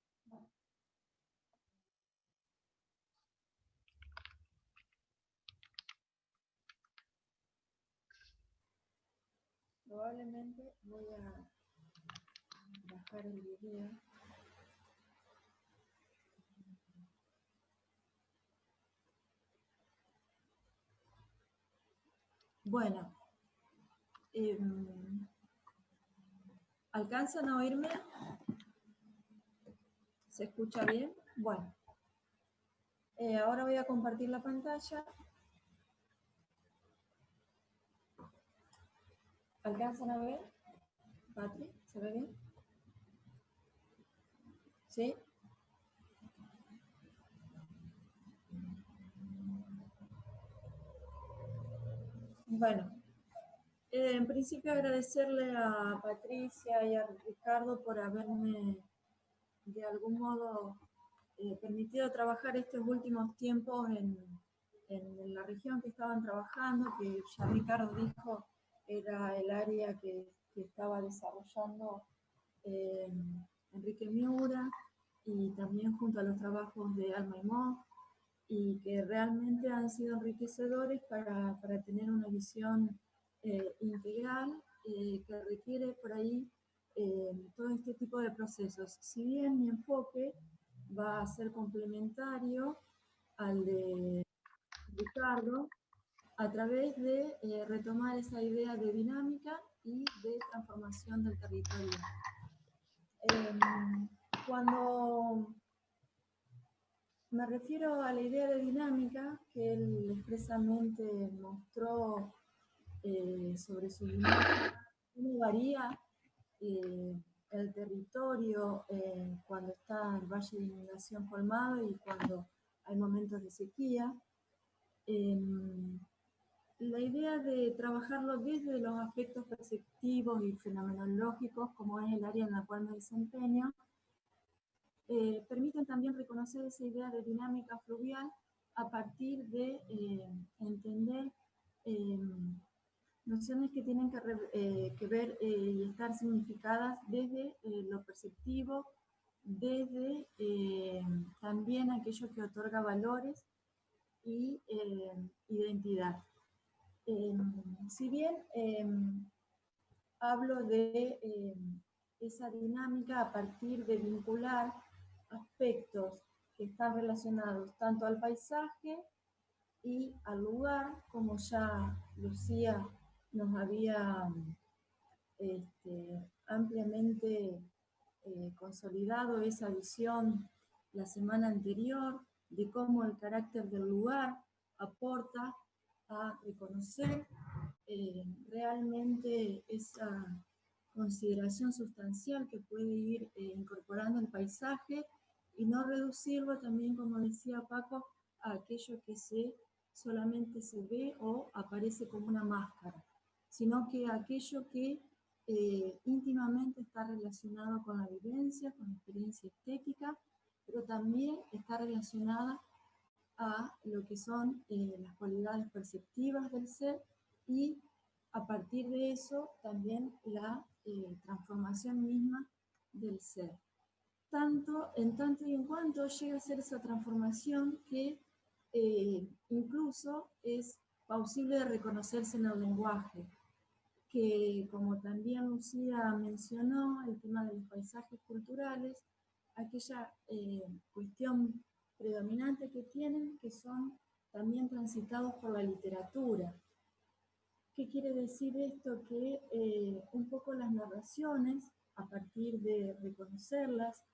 Probablemente voy a bajar el video. Bueno, ¿alcanzan a oírme? ¿Se escucha bien? Bueno, ahora voy a compartir la pantalla. ¿Alcanzan a ver? Patri, ¿se ve bien? ¿Sí? Bueno, en principio agradecerle a Patricia y a Ricardo por haberme de algún modo permitido trabajar estos últimos tiempos en la región que estaban trabajando, que ya Ricardo dijo era el área que estaba desarrollando Enrique Miura, y también junto a los trabajos de Alma y Mo, y que realmente han sido enriquecedores para tener una visión integral que requiere por ahí todo este tipo de procesos. Si bien mi enfoque va a ser complementario al de Ricardo, a través de retomar esa idea de dinámica y de transformación del territorio. Cuando me refiero a la idea de dinámica que él expresamente mostró sobre su dinámica, cómo varía el territorio cuando está el valle de inundación colmado y cuando hay momentos de sequía. La idea de trabajarlo desde los aspectos perceptivos y fenomenológicos, como es el área en la cual me desempeño, permiten también reconocer esa idea de dinámica fluvial a partir de entender nociones que tienen que ver y estar significadas desde lo perceptivo, desde también aquello que otorga valores y identidad. Si bien hablo de esa dinámica a partir de vincular aspectos que están relacionados tanto al paisaje y al lugar, como ya Lucía nos había ampliamente consolidado esa visión la semana anterior, de cómo el carácter del lugar aporta a reconocer realmente esa consideración sustancial que puede ir incorporando el paisaje, y no reducirlo también, como decía Paco, a aquello que solamente se ve o aparece como una máscara, sino que aquello que íntimamente está relacionado con la vivencia, con la experiencia estética, pero también está relacionada a lo que son las cualidades perceptivas del ser, y a partir de eso también la transformación misma del ser. En tanto y en cuanto llega a ser esa transformación que incluso es plausible de reconocerse en el lenguaje, que como también Lucía mencionó, el tema de los paisajes culturales, aquella cuestión predominante que tienen, que son también transitados por la literatura. ¿Qué quiere decir esto? Que un poco las narraciones, a partir de reconocerlas,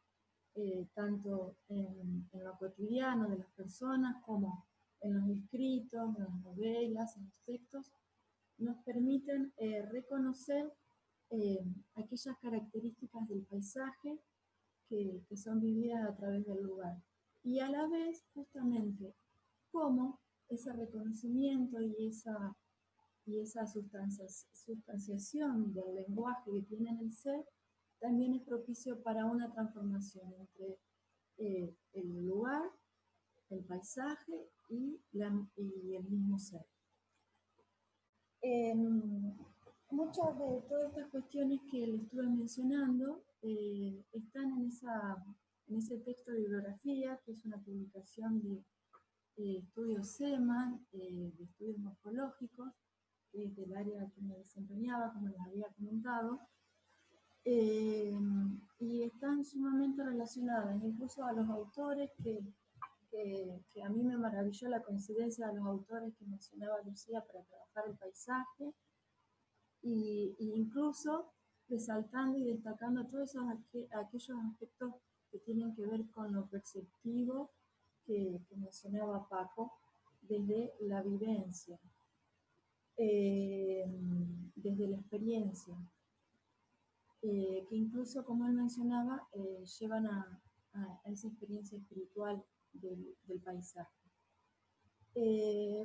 tanto en lo cotidiano de las personas como en los escritos, en las novelas, en los textos, nos permiten reconocer aquellas características del paisaje que son vividas a través del lugar. Y a la vez, justamente, cómo ese reconocimiento y esa sustanciación del lenguaje que tiene en el ser también es propicio para una transformación entre el lugar, el paisaje y el mismo ser. Muchas de todas estas cuestiones que le estuve mencionando están en ese texto de bibliografía, que es una publicación de estudios SEMA, de estudios morfológicos, que es del área que me desempeñaba, como les había comentado, y están sumamente relacionadas, incluso a los autores que a mí me maravilló la coincidencia de los autores que mencionaba Lucía para trabajar el paisaje, y incluso resaltando y destacando todos aquellos aspectos que tienen que ver con lo perceptivo que mencionaba Paco, desde la vivencia, desde la experiencia, que incluso, como él mencionaba, llevan a esa experiencia espiritual del paisaje.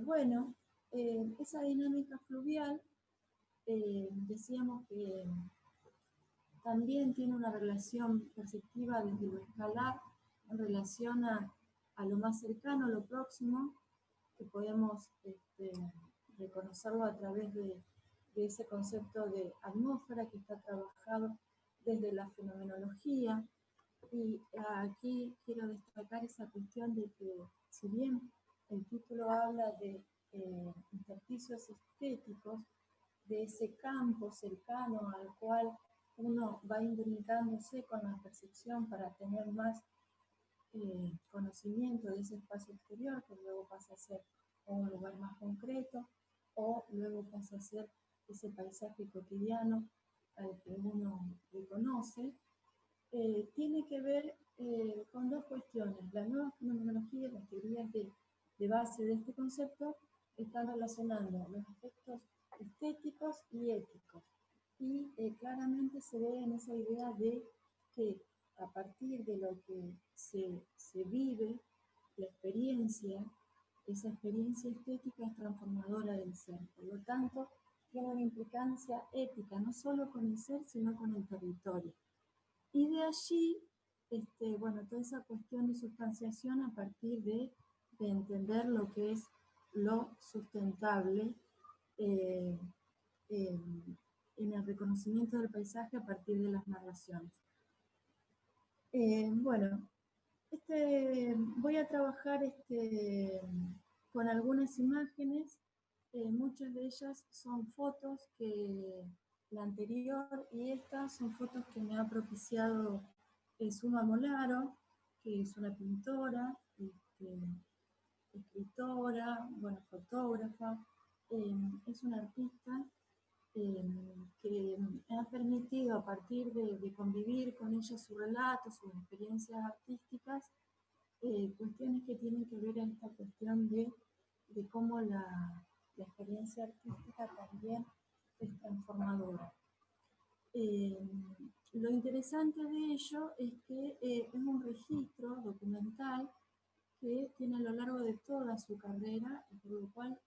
Bueno, esa dinámica fluvial, decíamos que también tiene una relación perceptiva desde lo escalar en relación a lo más cercano, a lo próximo, que podemos reconocerlo a través de ese concepto de atmósfera que está trabajado desde la fenomenología. Y aquí quiero destacar esa cuestión de que, si bien el título habla de intersticios estéticos, de ese campo cercano al cual uno va indemnicándose con la percepción para tener más conocimiento de ese espacio exterior, que luego pasa a ser un lugar más concreto, o luego pasa a ser ese paisaje cotidiano al que uno reconoce, tiene que ver con dos cuestiones. La nueva fenomenología y las teorías de base de este concepto están relacionando los aspectos estéticos y éticos. Y claramente se ve en esa idea de que a partir de lo que se vive, la experiencia, esa experiencia estética es transformadora del ser. Por lo tanto, tiene una implicancia ética, no solo con el ser, sino con el territorio. Y de allí, bueno, toda esa cuestión de sustanciación a partir de entender lo que es lo sustentable en el reconocimiento del paisaje a partir de las narraciones. Bueno, voy a trabajar con algunas imágenes, muchas de ellas son fotos que la anterior y estas son fotos que me ha propiciado Suma Molaro, que es una pintora, escritora, bueno, fotógrafa, es una artista que me ha permitido, a partir de convivir con ella, su relato, sus experiencias artísticas, cuestiones que tienen que ver a esta cuestión de cómo la experiencia artística también es transformadora. Lo interesante de ello es que es un registro documental que tiene a lo largo de toda su carrera, y por lo cual